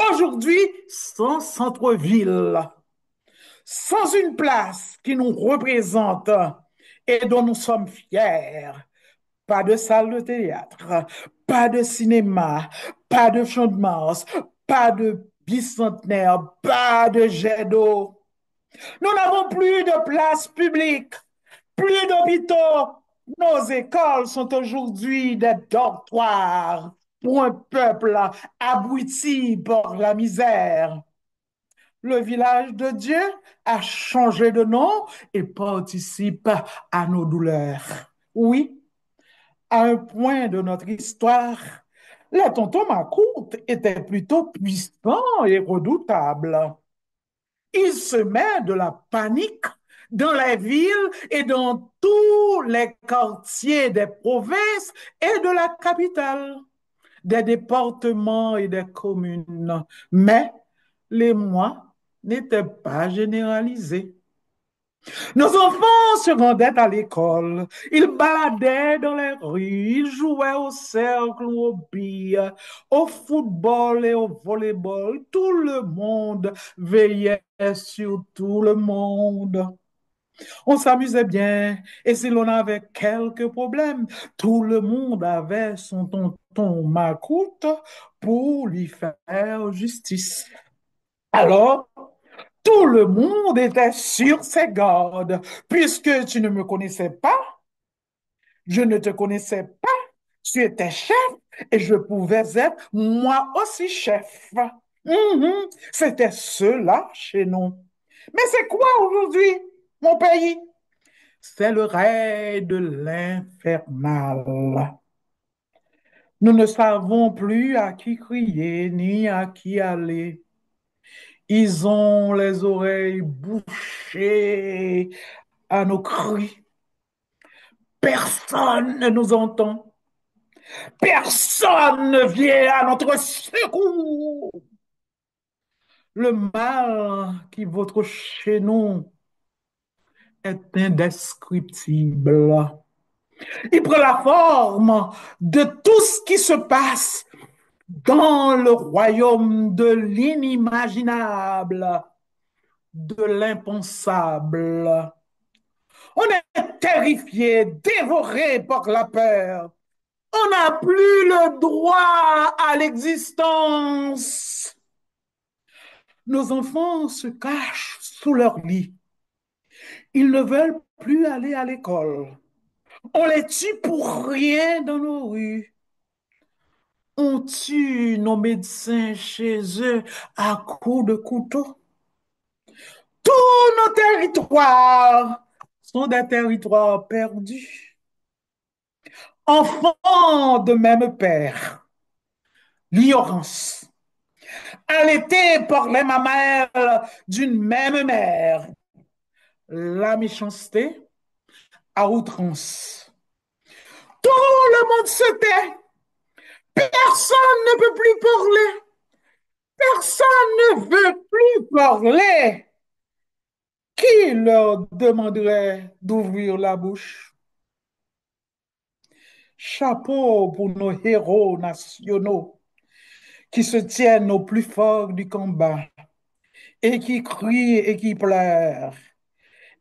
aujourd'hui sans centre-ville, sans une place qui nous représente et dont nous sommes fiers. Pas de salle de théâtre, pas de cinéma, pas de champ de Mars, pas de bicentenaire, pas de jet d'eau. Nous n'avons plus de places publiques, plus d'hôpitaux. Nos écoles sont aujourd'hui des dortoirs pour un peuple abruti par la misère. Le village de Dieu a changé de nom et participe à nos douleurs. Oui, à un point de notre histoire, les tontons Macoute étaient plutôt puissants et redoutables. Ils semaient de la panique dans les villes et dans tous les quartiers des provinces et de la capitale, des départements et des communes. Mais les mois n'étaient pas généralisés. Nos enfants se rendaient à l'école, ils baladaient dans les rues, ils jouaient au cercle ou aux billes, au football et au volleyball. Tout le monde veillait sur tout le monde. On s'amusait bien et si l'on avait quelques problèmes, tout le monde avait son tonton Macoute pour lui faire justice. Alors, tout le monde était sur ses gardes. Puisque tu ne me connaissais pas, je ne te connaissais pas, tu étais chef et je pouvais être moi aussi chef. C'était cela chez nous. Mais c'est quoi aujourd'hui, mon pays? C'est le règne de l'infernal. Nous ne savons plus à qui crier ni à qui aller. Ils ont les oreilles bouchées à nos cris. Personne ne nous entend. Personne ne vient à notre secours. Le mal qui vautre chez nous est indescriptible. Il prend la forme de tout ce qui se passe dans le royaume de l'inimaginable, de l'impensable. On est terrifié, dévoré par la peur. On n'a plus le droit à l'existence. Nos enfants se cachent sous leur lit. Ils ne veulent plus aller à l'école. On les tue pour rien dans nos rues. On tue nos médecins chez eux à coups de couteau. Tous nos territoires sont des territoires perdus. Enfants de même père, l'ignorance, allaités par les mamelles d'une même mère, la méchanceté à outrance. Tout le monde se tait. Personne ne peut plus parler. Personne ne veut plus parler. Qui leur demanderait d'ouvrir la bouche? Chapeau pour nos héros nationaux qui se tiennent au plus fort du combat et qui crient et qui pleurent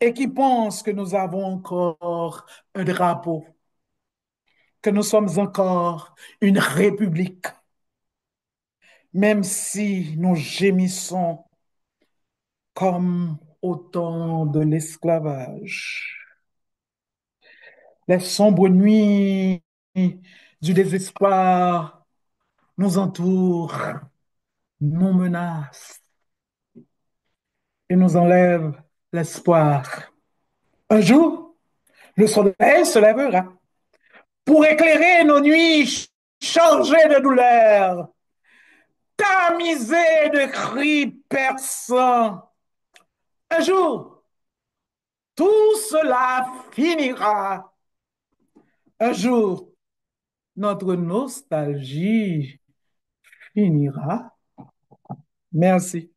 et qui pensent que nous avons encore un drapeau, que nous sommes encore une république, même si nous gémissons comme au temps de l'esclavage. Les sombres nuits du désespoir nous entourent, nous menacent et nous enlèvent l'espoir. Un jour, le soleil se lèvera pour éclairer nos nuits chargées de douleur, tamisées de cris perçants. Un jour, tout cela finira. Un jour, notre nostalgie finira. Merci.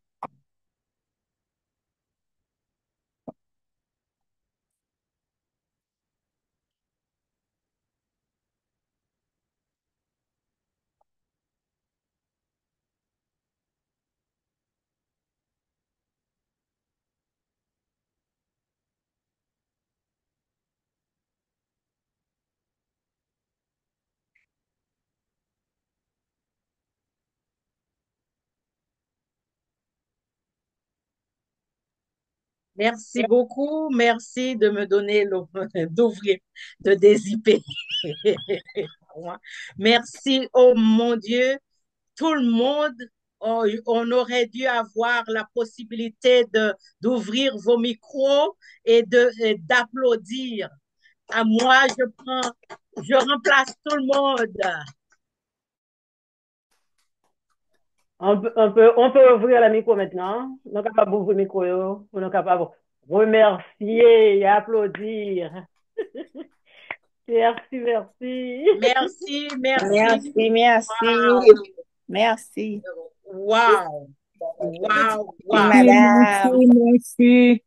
Merci beaucoup. Merci de me donner d'ouvrir, de dézipper. Merci, oh mon Dieu. Tout le monde, on aurait dû avoir la possibilité d'ouvrir vos micros et d'applaudir. À moi, je remplace tout le monde. On peut ouvrir le micro maintenant. On est capable d'ouvrir le micro. On est capable de remercier et applaudir. Merci, merci. Merci, merci. Merci, merci. Wow. Merci. Wow. Wow. Wow. Madame. Merci.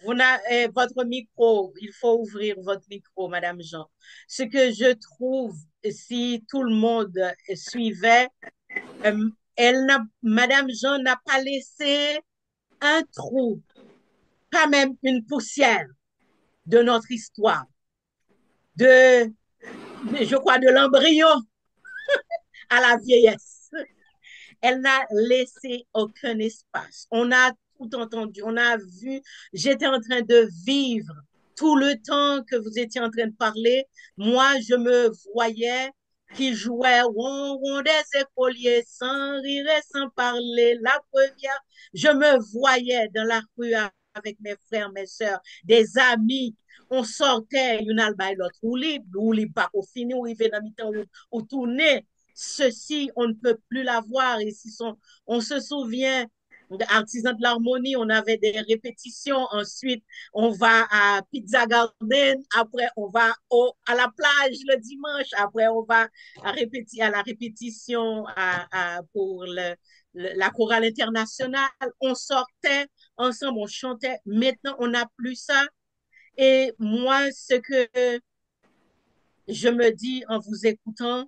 Votre micro, il faut ouvrir votre micro, Madame Jean. Ce que je trouve, si tout le monde suivait, Madame Jean n'a pas laissé un trou, pas même une poussière de notre histoire, je crois, de l'embryon à la vieillesse. Elle n'a laissé aucun espace. On a tout entendu, on a vu, j'étais en train de vivre tout le temps que vous étiez en train de parler. Moi, je me voyais qui jouait on des écoliers sans rire et sans parler. La première, je me voyais dans la rue avec mes frères, mes soeurs, des amis. On sortait une alba et l'autre, ou libre, pas au fini, ou il venait dans mi-temps, ou tourner. Ceci, on ne peut plus l'avoir. Et si on se souvient, Artisans de l'Harmonie, on avait des répétitions. Ensuite, on va à Pizza Garden. Après, on va à la plage le dimanche. Après, on va à la répétition pour la chorale internationale. On sortait ensemble, on chantait. Maintenant, on n'a plus ça. Et moi, ce que je me dis en vous écoutant,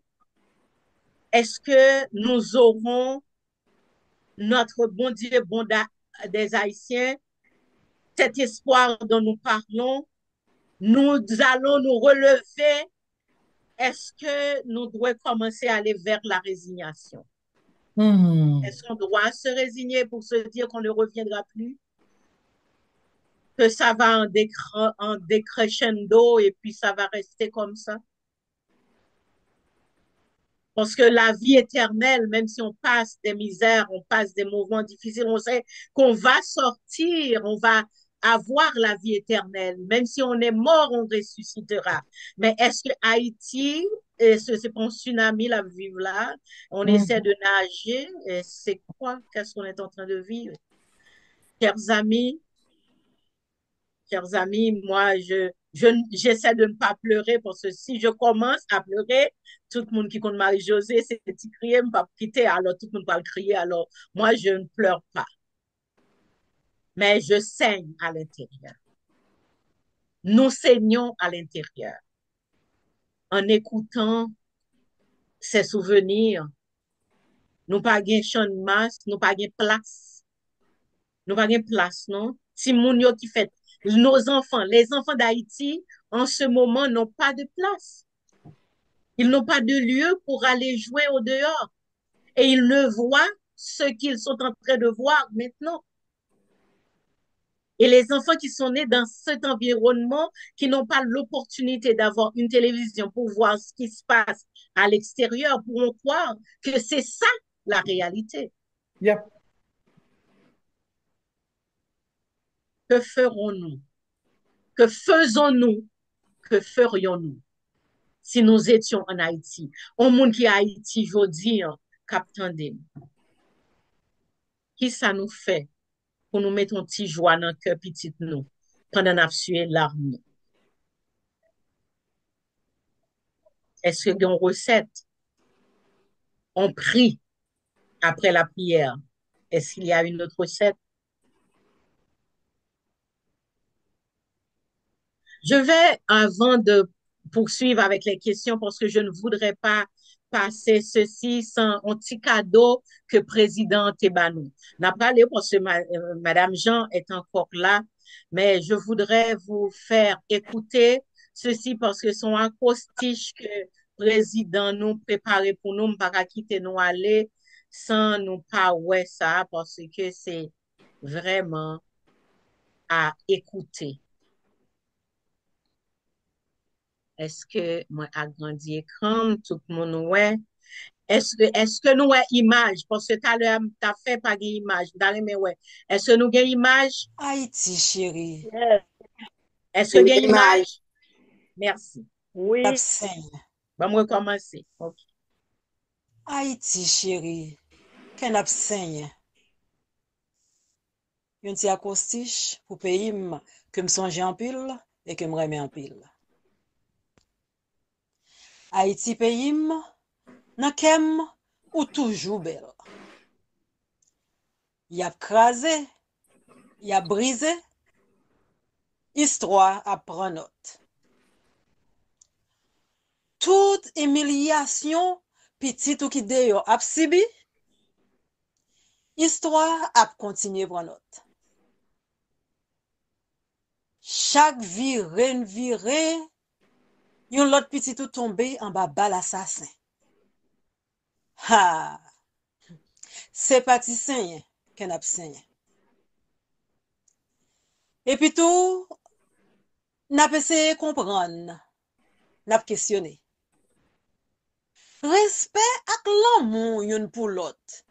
est-ce que nous aurons notre bon Dieu, des Haïtiens, cet espoir dont nous parlons, nous allons nous relever? Est-ce que nous devons commencer à aller vers la résignation? Est-ce qu'on doit se résigner pour se dire qu'on ne reviendra plus? Que ça va en décrescendo et puis ça va rester comme ça? Parce que la vie éternelle, même si on passe des misères, on passe des moments difficiles, on sait qu'on va sortir, on va avoir la vie éternelle. Même si on est mort, on ressuscitera. Mais est-ce que Haïti, c'est pas un tsunami la vivre là? On essaie de nager. C'est quoi? Qu'est-ce qu'on est en train de vivre? Chers amis, moi, j'essaie de ne pas pleurer parce que si je commence à pleurer, tout le monde qui compte Marie-Josée, c'est petit crier, me pas quitter, alors tout le monde va le crier, alors moi, je ne pleure pas. Mais je saigne à l'intérieur. Nous saignons à l'intérieur. En écoutant ces souvenirs, nous pas gain champ de masse, nous pas gain place. Nous pas gain place, non? Si moun yo qui fait nos enfants, les enfants d'Haïti, en ce moment, n'ont pas de place. Ils n'ont pas de lieu pour aller jouer au dehors. Et ils ne voient ce qu'ils sont en train de voir maintenant. Et les enfants qui sont nés dans cet environnement, qui n'ont pas l'opportunité d'avoir une télévision pour voir ce qui se passe à l'extérieur, pourront croire que c'est ça la réalité. Yep. Que ferons-nous? Que faisons-nous? Que ferions-nous si nous étions en Haïti? Au monde qui est Haïti, je veux dire, Captain Dem, qui ça nous fait pour nous mettre un petit joie dans le cœur petit nous pendant qu'on a sué l'arme? Est-ce qu'il y a une recette? On prie après la prière. Est-ce qu'il y a une autre recette? Je vais, avant de poursuivre avec les questions, parce que je ne voudrais pas passer ceci sans un petit cadeau que président Tebanou. N'a pas parlé parce que Madame Jean est encore là, mais je voudrais vous faire écouter ceci parce que son acrostiche que président nous préparait pour nous, pas quitter nous aller sans nous pas ouais ça parce que c'est vraiment à écouter. Est-ce que moi agrandi écran, tout le monde ouais? Est-ce que nous avons image? Parce que tout à l'heure, tu as fait pas image. Mais ouais. Est-ce que nous avons image? Haïti, chérie. Yes. Est-ce que nous avons Image. image? Merci. Oui. Abseigne. Bon, on va commencer. OK. Haïti, chérie. Qu'un abseigne. Yon ti accostiche pour pays que me songe en pile et que me remet en pile. Haïti pays nan kem ou toujours belle. Y a crasé, y a brisé, histoire à prendre note. Toute humiliation, petit ou qui deyo ap sibi, histoire a continuer prendre note. Chaque viré, yon lot petit ou tombé en bas bal assassin. Ha! C'est parti saigne, qu'en ap saigne. Et puis tout, n'a essayé comprendre, n'a questionné. Respect ak l'amour yon pour l'autre.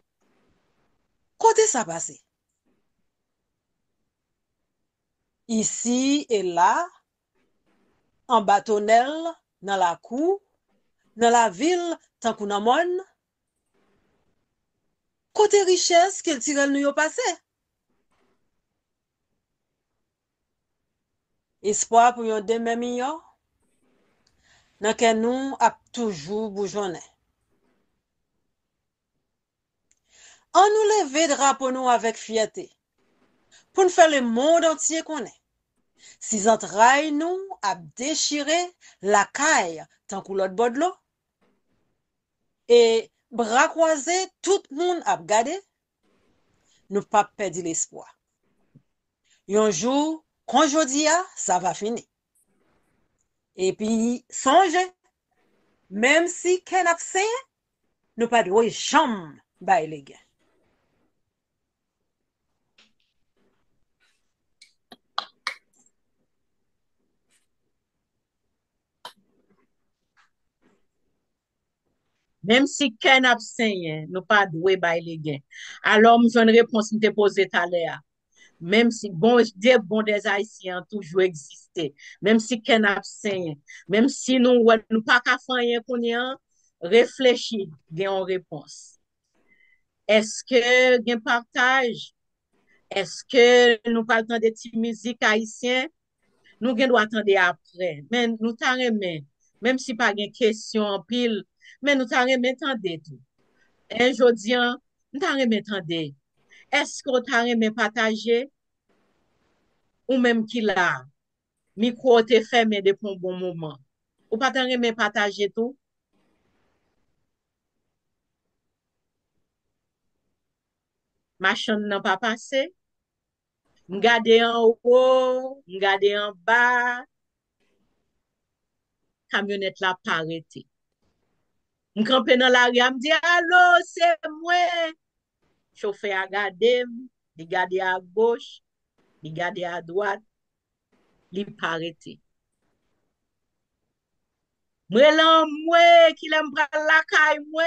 Côté ça passe? Ici et là, en bâtonnel, dans la cour, dans la ville, tant qu'on a mon. Côté richesse qu'elle tire nous yo passé. Espoir pour yon demain meilleur, nan ken nous a toujours bougeonné. On nous lever drapeau nous avec fierté, pour nous faire le monde entier connaît. Si entrailles nous a déchiré la caille tant que l'autre bord de l'eau, et bras croisés, tout le monde a gardé, nous pas perdre l'espoir. Un jour, quand je dis ça va finir. Et puis, songez, même si qu'un absent, nous pas de chambre, bah, les gars. Même si qu'un absent, nous pas doué by les gains. Alors, j'ai une réponse que je posée tout à l'heure. Même si, des Haïtiens toujours existé. Même si qu'un absent, même si nous pas qu'à faire rien qu'on y a, réfléchir, gain une réponse. Est-ce que gain partage? Est-ce que nous pas attendre des petites musiques haïtiennes? Nous gain doit attendre après. Mais nous t'en remet, même si pas gain question en pile, mais nous t'en remet tendre tout. Un jodi, nous t'en remet tendre. Est-ce que t'en remet partager? Ou même qui là, micro te fermé depuis un bon moment. Ou pas t'en remet partager tout? Machin n'a pas passé. M'gade en haut, m'gade en bas. Camionnette la pas arrêté. M'campe dans la rue, m'di allô, c'est moi. Chauffeur a gardé, il gade à gauche, il gade à droite, il pas arrêté. Moi là, moi qui l'aime prendre la caille, moi,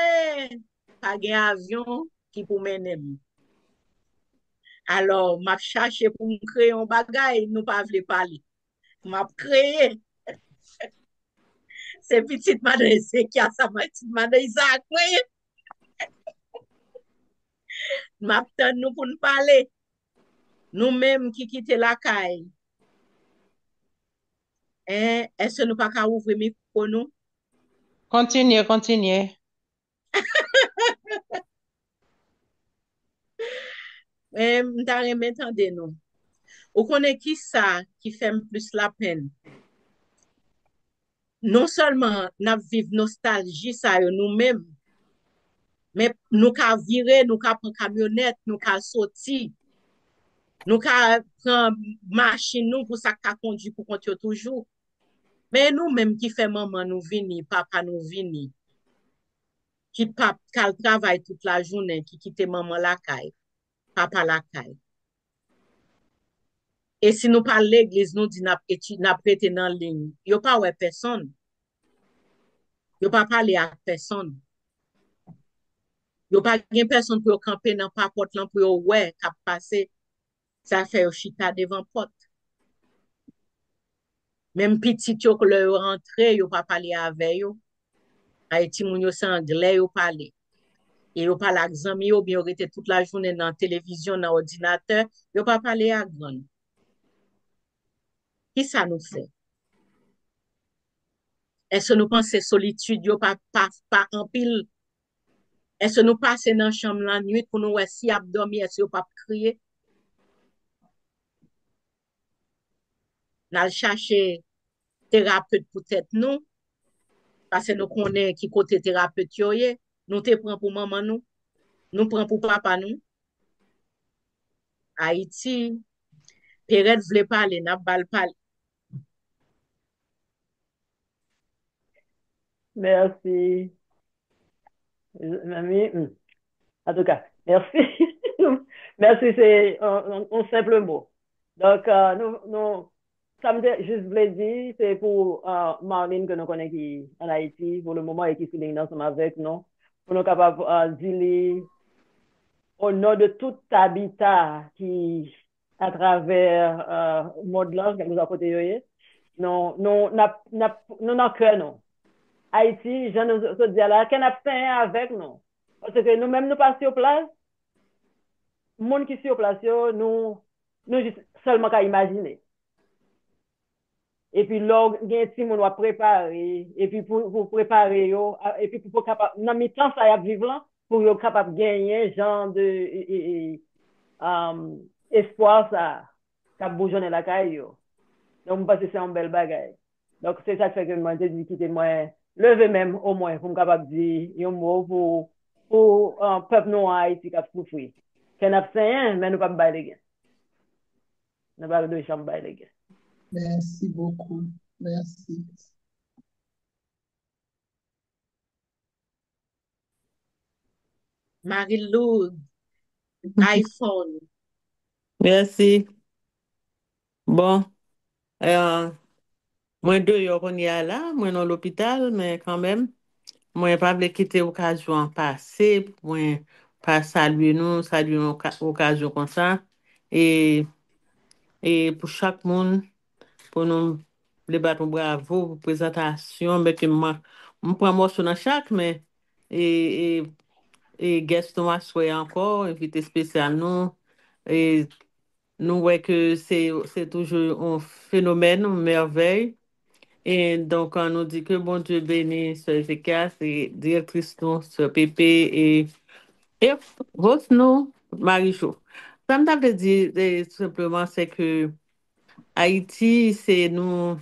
pas gen avion qui pour mener. Alors, m'a cherché pour me créer un bagay, nous pas vle parler. M'a créé. C'est petite madame, c'est qui a sa petite madame Isaac, oui. M'a nous pour nous parler. Nous-mêmes qui quittons la caille. Est-ce que nous pas qu'à ouvrir micro nous? Continue. M'ta reme tande nou. Ou konen ki sa qui fait plus la peine. Non seulement n'a viv nostalgie ça yo nous-mêmes, mais nous ka vire, nous ka prend camionnette, nous ka sorti, nous ka prend machine nous pour ça ka conduit pour compte yo toujours. Mais nous-mêmes qui fait maman nous vini, papa nous vini, qui pap kal travail toute la journée, qui quitte maman la caille, papa la caille. Et si nous parlons l'église, nous dit n'a prêté dans ligne. Yo pas ouais personne. Yo pas parler à personne. Yo pas gen personne pour camper dans pas porte là pour ouais cap passer. Ça fait au chita devant porte. Même petit yo que le rentré, yo pas parler avec yo. Haïti moun yo c'est anglais yo parler. Et yo parle avec zami yo bien yo rete toute la journée dans la télévision, dans ordinateur, yo pas parler à grand. Qui ça nous fait? Est-ce que nous pensons solitude yo pas en pile? Est-ce que nous passons dans la chambre la nuit pour nous voir si ap dormi, est-ce que nous pas crier? Nous chercher thérapeute pour tête nous, parce que nous connaissons qui côté thérapeute yo ye, nous te prend pour maman nous prend pour papa nous. Haïti, Perret vle parler, n'a bal parler. Merci. Mamie, en tout cas, merci. Merci, c'est un simple mot. Donc, ça me juste voulais dire, c'est pour Marlene que nous connaissons qui en Haïti, pour le moment, et qui est ensemble avec nous, pour nous capables de dire au nom de tout habitat qui, à travers le monde là, qui nous a côté, nous n'avons cœur, non. Haïti, je nous dis là, qu'on a fait avec nous. Parce que nous-mêmes, nous passons sur place. Le monde qui est sur place, nous seulement qu'à imaginer. Et puis, là, il y a un petit monde à préparer. Et puis, pour préparer, et puis, pour capable, dans le temps, ça y a vivre là, pour être capable de gagner genre de espoir, ça, qui bougeonne la caille. Donc, je pense que c'est un bel bagage. Donc, c'est ça qui fait que moi, je dis quitter moi, lever même au moins, pour me capable de dire un mot pour peuple noir Haïti qui a souffert. C'est un absent, mais nous ne pouvons pas les gains. Nous ne pouvons pas de chambre les gains. Merci beaucoup. Merci. Marie-Lou, iPhone. Merci. Bon, moi deux yo qu'on y a là, moi dans l'hôpital, mais quand même, moi pas voulu quitter occasion passée, moi pas saluer une occasion comme ça et pour chaque monde pour nous les battre bravo pour présentation mais que moi on prend morceau dans chaque mais et guest nous souhaité encore invité spécial nous et nous voyons que c'est toujours un phénomène, une merveille. Et donc, on nous dit que bon Dieu bénisse Sœur Zéka, c'est directrice nous, Sœur Pépé et votre nous, Marie-Jo. Ça me veut dire tout simplement, c'est que Haïti, c'est nous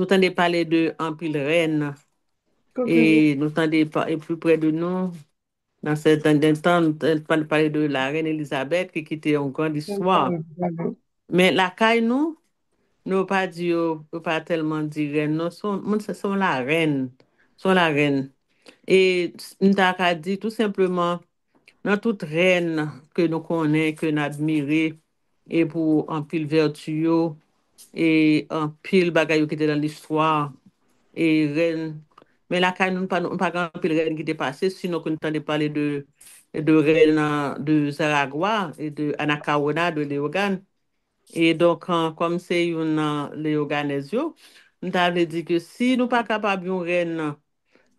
tendez parler de en pile reine et nous tendez et plus près de nous. Dans certains temps, nous tendez parler de la reine Elisabeth qui était une grande histoire. Mais la caille, nous pas dit, pas tellement dit reine, nous sont la reine, sont la reine. Et nous avons dit tout simplement, dans toute reine que nous connaissons, que nous admirons, et pour un pile vertu, et un pile bagaille qui était dans l'histoire, et reine. Mais la caille, nous pas grand pile reine qui était passée, sinon que nous entendons parler de reine de Zaragua et de Anacaona, de Léogane. Et donc, comme c'est une léoganésio, nous avons dit que si nous pas capables de reine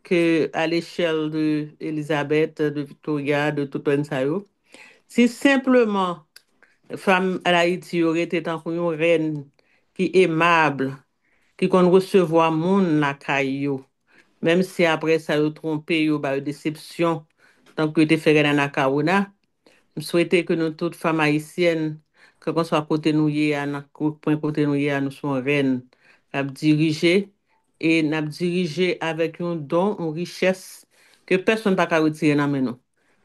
que à l'échelle de Elisabeth, de Victoria, de tout ça, si simplement femme à Haïti aurait été une reine qui est aimable, qui qu'on recevoir monde la caillou, même si après ça, yo trompé, yo ba yo déception, tant que te fait dans la Kaouna. Je souhaitais que nous, toutes femmes haïtiennes, que qu'on soit côté nous, à point côté nous, nous sommes reines, n'a dirigé et n'a dirigé avec un don, une richesse que personne ne peut retirer dans nous.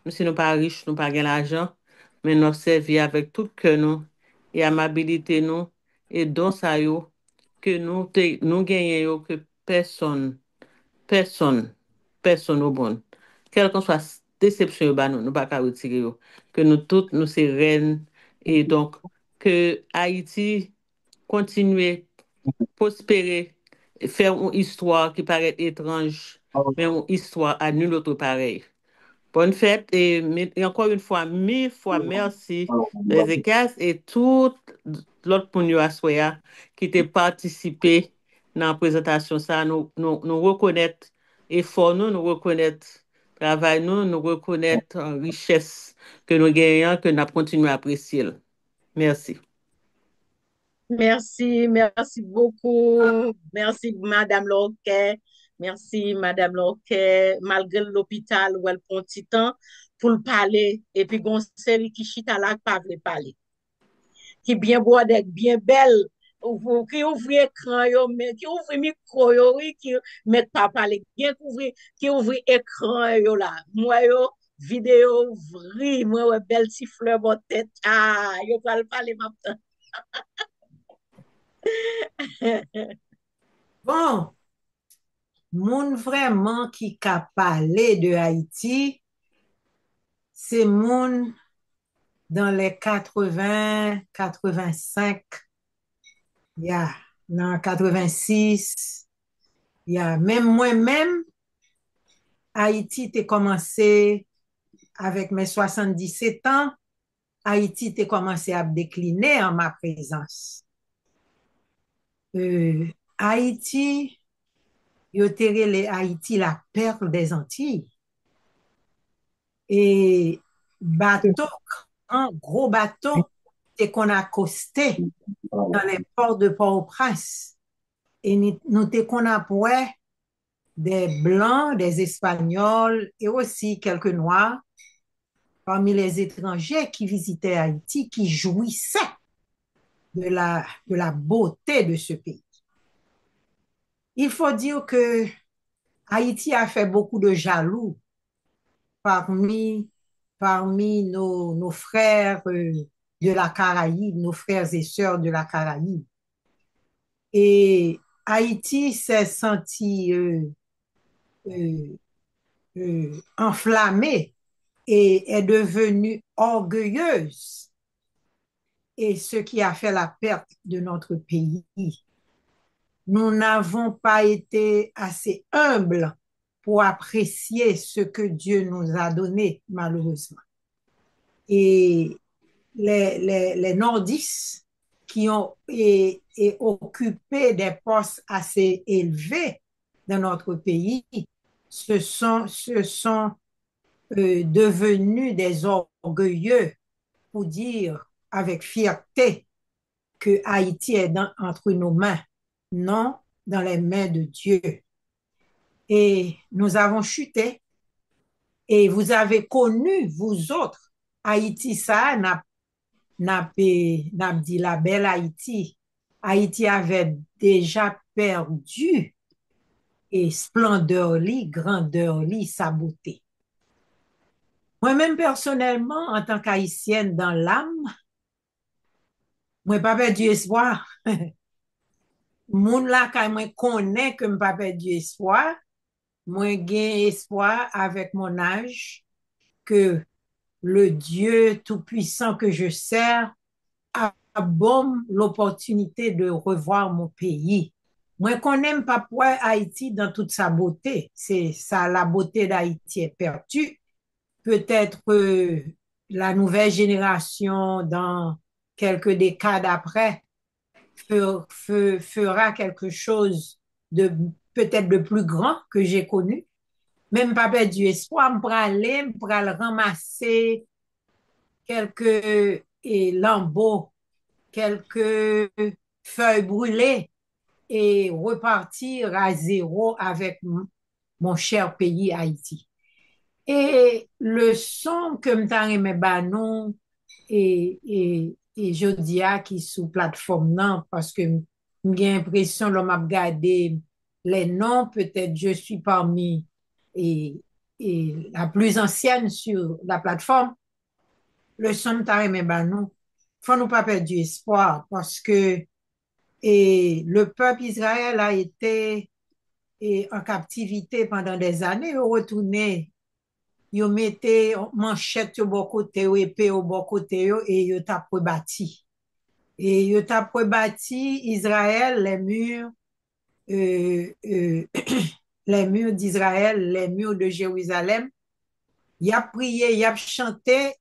Nous, si nous pas riches, nous pas gain l'argent, mais nous servi avec tout cœur nous et amabilité nous et don ça yo que nous gagnons que personne, personne au bon. Quelle que soit la déception, bah, nous ne pouvons pas retirer. Que nous toutes, nous sommes reines. Et donc, que Haïti continue à prospérer, faire une histoire qui paraît étrange, mais une histoire à nul autre pareil. Bonne fête et encore une fois, mille fois merci les écailles et tout l'autre pour nous assoya qui t'a participé dans la présentation ça nous reconnaître effort nous reconnaître travail nous reconnaître richesse que nous gagnons que nous continuons à apprécier. Merci. Merci beaucoup. Merci, Madame Lorquet. Merci, Madame Lorquet. Malgré l'hôpital où elle prend petit temps pour le parler, et puis, gon série qui chita là, pas veut parler. Qui bien beau, bien belle, qui ouvre écran, qui ouvre micro, oui, qui met pas parler, bien qui ouvre écran, là. Moi, vidéo ouvri, moi, ouais, belle petit fleur, mon tête, yo pas le parler maintenant. Bon, moun vraiment qui a parlé de Haïti, c'est moun dans les 80, 85, dans 86, même moi-même, Haïti t'est commencé avec mes 77 ans, Haïti t'est commencé à décliner en ma présence. Haïti, yo terele Haïti la perle des Antilles. Et bateau, un gros bateau, c'est qu'on a accosté dans les ports de Port-au-Prince. Et nous te qu'on a poué des Blancs, des Espagnols et aussi quelques Noirs parmi les étrangers qui visitaient Haïti, qui jouissaient de la beauté de ce pays. Il faut dire que Haïti a fait beaucoup de jaloux parmi nos frères de la Caraïbe, nos frères et sœurs de la Caraïbe. Et Haïti s'est senti enflammée et est devenue orgueilleuse. Et ce qui a fait la perte de notre pays. Nous n'avons pas été assez humbles pour apprécier ce que Dieu nous a donné, malheureusement. Et les nordistes qui ont occupé des postes assez élevés dans notre pays, se sont devenus des orgueilleux pour dire avec fierté que Haïti est entre nos mains, non dans les mains de Dieu. Et nous avons chuté. Et vous avez connu, vous autres, Haïti, ça, n'a dit la belle Haïti. Haïti avait déjà perdu et splendeur li, grandeur li, sa beauté. Moi-même, personnellement, en tant qu'haïtienne dans l'âme, moi pas perdu espoir. Moun la ka moi connaît que m'pas perdu espoir. Moi gain espoir avec mon âge que le Dieu tout-puissant que je sers a bon l'opportunité de revoir mon pays. Moi connais pas pour Haïti dans toute sa beauté. C'est ça, la beauté d'Haïti est perdue. Peut-être la nouvelle génération dans quelques décades après fera quelque chose de peut-être de plus grand que j'ai connu. Même pas perdu espoir, me pral ramasser quelques lambeaux, quelques feuilles brûlées et repartir à zéro avec mon cher pays Haïti. Et le son que m'ta aimé ba nou, et je dis à qui sous plateforme non, parce que j'ai l'impression l'on m'a regardé les noms, peut-être je suis parmi et, et la plus ancienne sur la plateforme, le son m'ta aimé ba nou, faut nous pas perdre du espoir, parce que le peuple Israël a été en captivité pendant des années, retourné. Yo mette manchette yo bon côté yo épée au bon côté yo et yo tap rebâti. Et yo tap rebâti Israël les murs les murs d'Israël, les murs de Jérusalem. Y a prié, y a chanté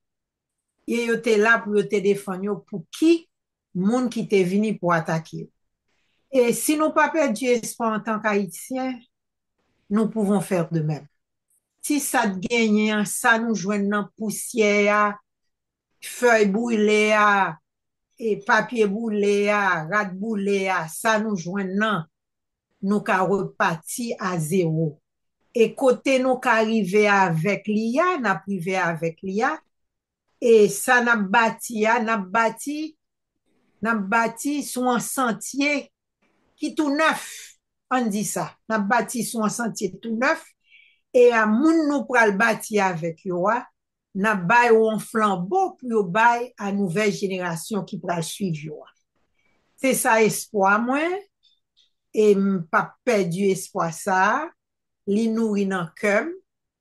et yo te là pour yo te défendre yo pour qui moun qui te venu pour attaquer. Et si nous pas perdu espoir en tant qu'Haïtiens, nous pouvons faire de même. Si ça te gagne, ça nous joigne dans poussière, feuille boulée, et papier boulé, rat boulé, ça nous joigne nan, nous ka reparti à zéro. Et côté nous ka arrivé avec l'IA, n'a privé avec l'IA, et ça n'a bâti sur un sentier qui tout neuf, on dit ça, n'a bâti sur un sentier tout neuf, et à moun nou pral bâti avec yo, n'a bay ou un flambeau pour yo bay à nouvelle génération qui pral suivre yo. C'est ça espoir moi, et m'pa perdu espoir ça, li nourri nan cœur,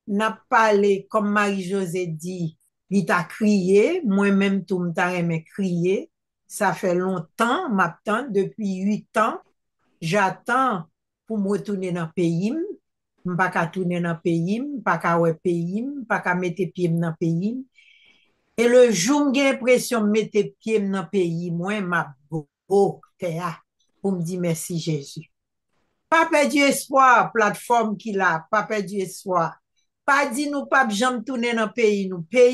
n'a parlé comme Marie-Josée dit, li ta crié, moi-même tout m'ta remè crier, ça fait longtemps, m'attend depuis 8 ans, j'attends pour me retourner dans le pays, m'pa ka tourner dans le pays, m'pa ka wè pays, m'pa ka mette pied dans le pays. Et le jour j'ai l'impression de mettre pied dans le pays, moi, m'a beau théâtre pour me dire merci Jésus. Pas perdu espoir, plateforme qu'il a, pas perdu espoir. Pas dit nous pas jamais tourner dans le pays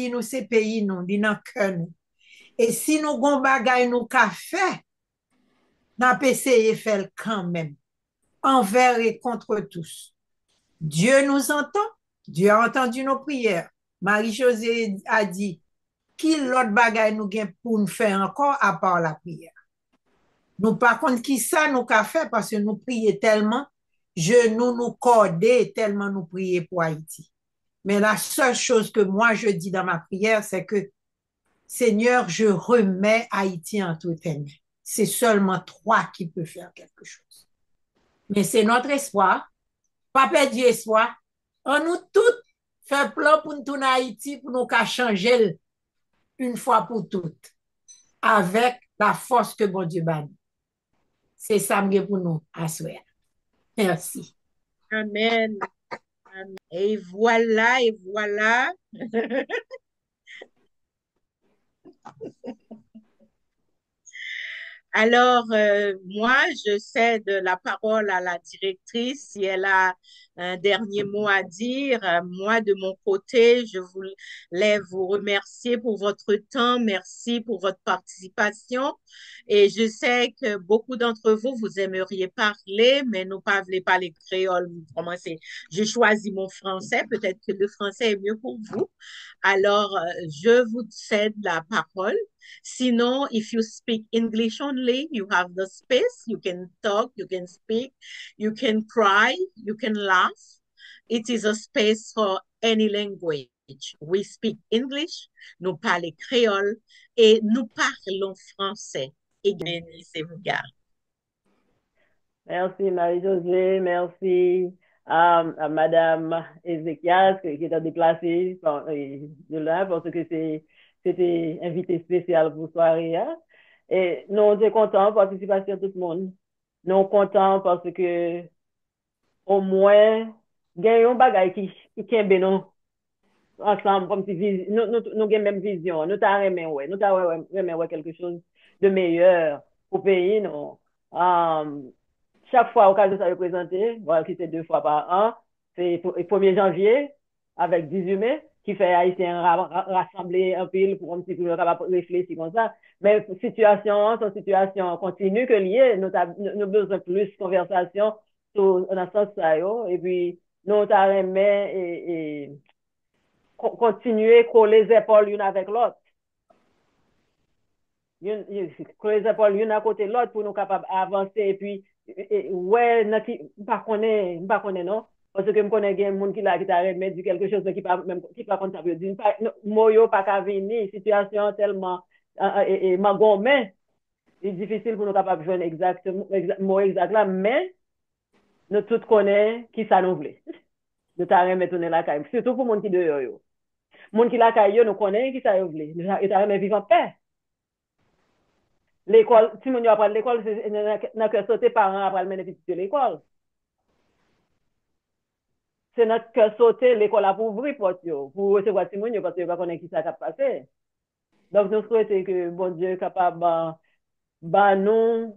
nous c'est pays nous, dit dans cœur nous. Et si nous gon bagay nous ka fait, n'a pas essayé faire quand même, envers et contre tous. Dieu nous entend, Dieu a entendu nos prières. Marie-Josée a dit, qui l'autre bagay nous gen pour nous faire encore à part la prière. Nous par contre qui ça nous qu'a fait parce que nous prions tellement, genoux nous corder tellement nous prions pour Haïti. Mais la seule chose que moi je dis dans ma prière, c'est que Seigneur, je remets Haïti entre tes mains. C'est seulement toi qui peux faire quelque chose. Mais c'est notre espoir. Pas perdre espoir. On nous toutes fait plan pour nous tourner Haïti pour nous changer une fois pour toutes. Avec la force que bon Dieu donne. C'est ça pour nous à souhait. Merci. Amen. Amen. Et voilà, et voilà. Alors, moi, je cède la parole à la directrice si elle a un dernier mot à dire. Moi, de mon côté, je voulais vous remercier pour votre temps. Merci pour votre participation. Et je sais que beaucoup d'entre vous, vous aimeriez parler, mais nous pas voulez parler créole. Je choisis mon français. Peut-être que le français est mieux pour vous. Alors, je vous cède la parole. Sinon, if you speak English only, you have the space. You can talk, you can speak, you can cry, you can laugh. It is a space for any language. We speak English, nous parlons créole et nous parlons français. Et bénissez-vous, gars. Merci Marie-Josée, merci à Madame Ézéchias qui est déplacée de là parce que c'était invité spécial pour soirée. Hein? Et nous sommes contents, participation de tout le monde. Nous sommes contents parce que au moins, gagnons bagay qui kembe nous ensemble comme si nous avons la même vision. Nous avons quelque chose de meilleur au pays. Non? Chaque fois, occasion ça représenter, voilà, c'était 2 fois par an, c'est le 1er janvier avec 18 mai qui fait Haïtiens rassembler un pile pour un petit peu réfléchir comme ça. Mais situation, c'est une situation continue que liée, nous avons besoin de plus de conversation dans ce sens. Et puis, nous ta remet et continuer coller les épaules l'une avec l'autre. Coller les épaules l'une à côté de l'autre pour nous capables d'avancer et puis ouais pas connaît non parce que me connais des monde qui t'a remet dit quelque chose qui pas compte ça veut dire moyo pas ka venir situation tellement et magomé c'est difficile pour nous capables joindre exactement mot exact là mais nous tous connaît qui ça nous voulait nous t'a remet tourner la caille surtout pour monde qui dehors yo monde qui la caille nous connaît qui ça nous voulait et t'a remet vivre en paix. L'école, si mon apprend l'école, n'a que sauter parents après le mener petit de l'école. C'est notre que sauter l'école pour ouvrir porte pour recevoir Simon parce que pas connaître qui ça va passer. Donc nous souhaitons que bon Dieu capable ba nous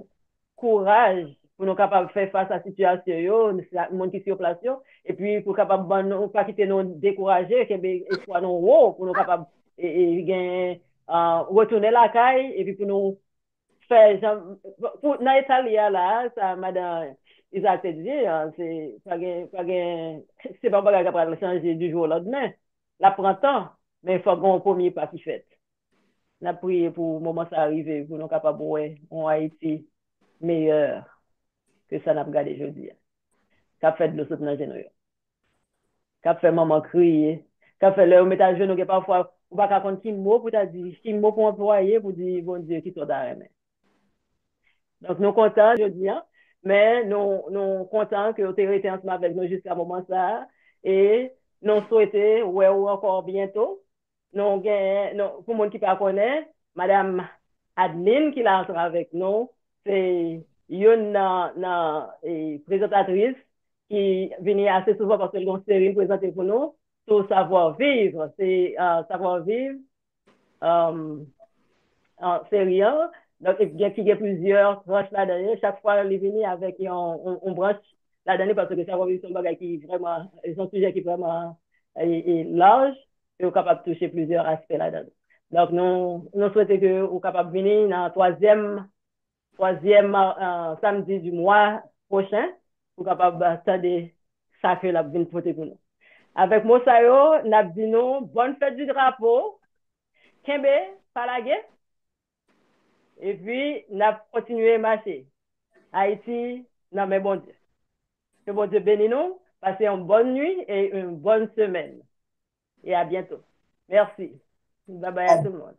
courage pour nous capable faire face à la situation yo, monde qui sur place yo, et puis pour capable nous pas quitter nous décourager que espoir nous haut pour nous capable et retourner la caille et puis pour nous fait pour dans Italie là ça madame Isaac te dit c'est c'est pas bagage capable changer du jour au lendemain la prend temps mais il faut qu'on premier pas qui fait n'a prié pour moment ça arriver pour nous capable ouais en Haïti meilleur que ça n'a pas gardé aujourd'hui qu'a fait de l'autre dans genou qu'a fait maman crier qu'a fait le mettre à genou que parfois ou pas compte qui mot pour t'a dire qui mot pour employer pour dire bon Dieu qui t'en donne. Donc, nous contents, je dis, mais nous contents que vous ayez été ensemble avec nous jusqu'à ce moment ça. Et nous souhaitons, ouais, encore bientôt. Nous, pour le monde qui ne connaît, Madame Adeline qui l'a ensemble avec nous, c'est une présentatrice qui vient assez souvent parce qu'elle a une série présentée pour nous sur savoir-vivre. C'est savoir-vivre en série 1. Donc, il y a plusieurs branches là-dedans. Chaque fois, elle est venue avec une branche là-dedans parce que ça va vivre un bagage qui vraiment, c'est un sujet qui est vraiment large et on est capable de toucher plusieurs aspects là-dedans. Donc, nous souhaitons que vous capable de venir dans le troisième samedi du mois prochain pour capable d'attendre ça que la venir pour nous. Avec Mosayo, nous avons dit nous, bonne fête du drapeau. Kembe, Palagé. Et puis, nous avons continué à marcher. Haïti, non mais bon Dieu. Que bon Dieu bénisse nous. Passez une bonne nuit et une bonne semaine. Et à bientôt. Merci. Bye bye à tout le monde.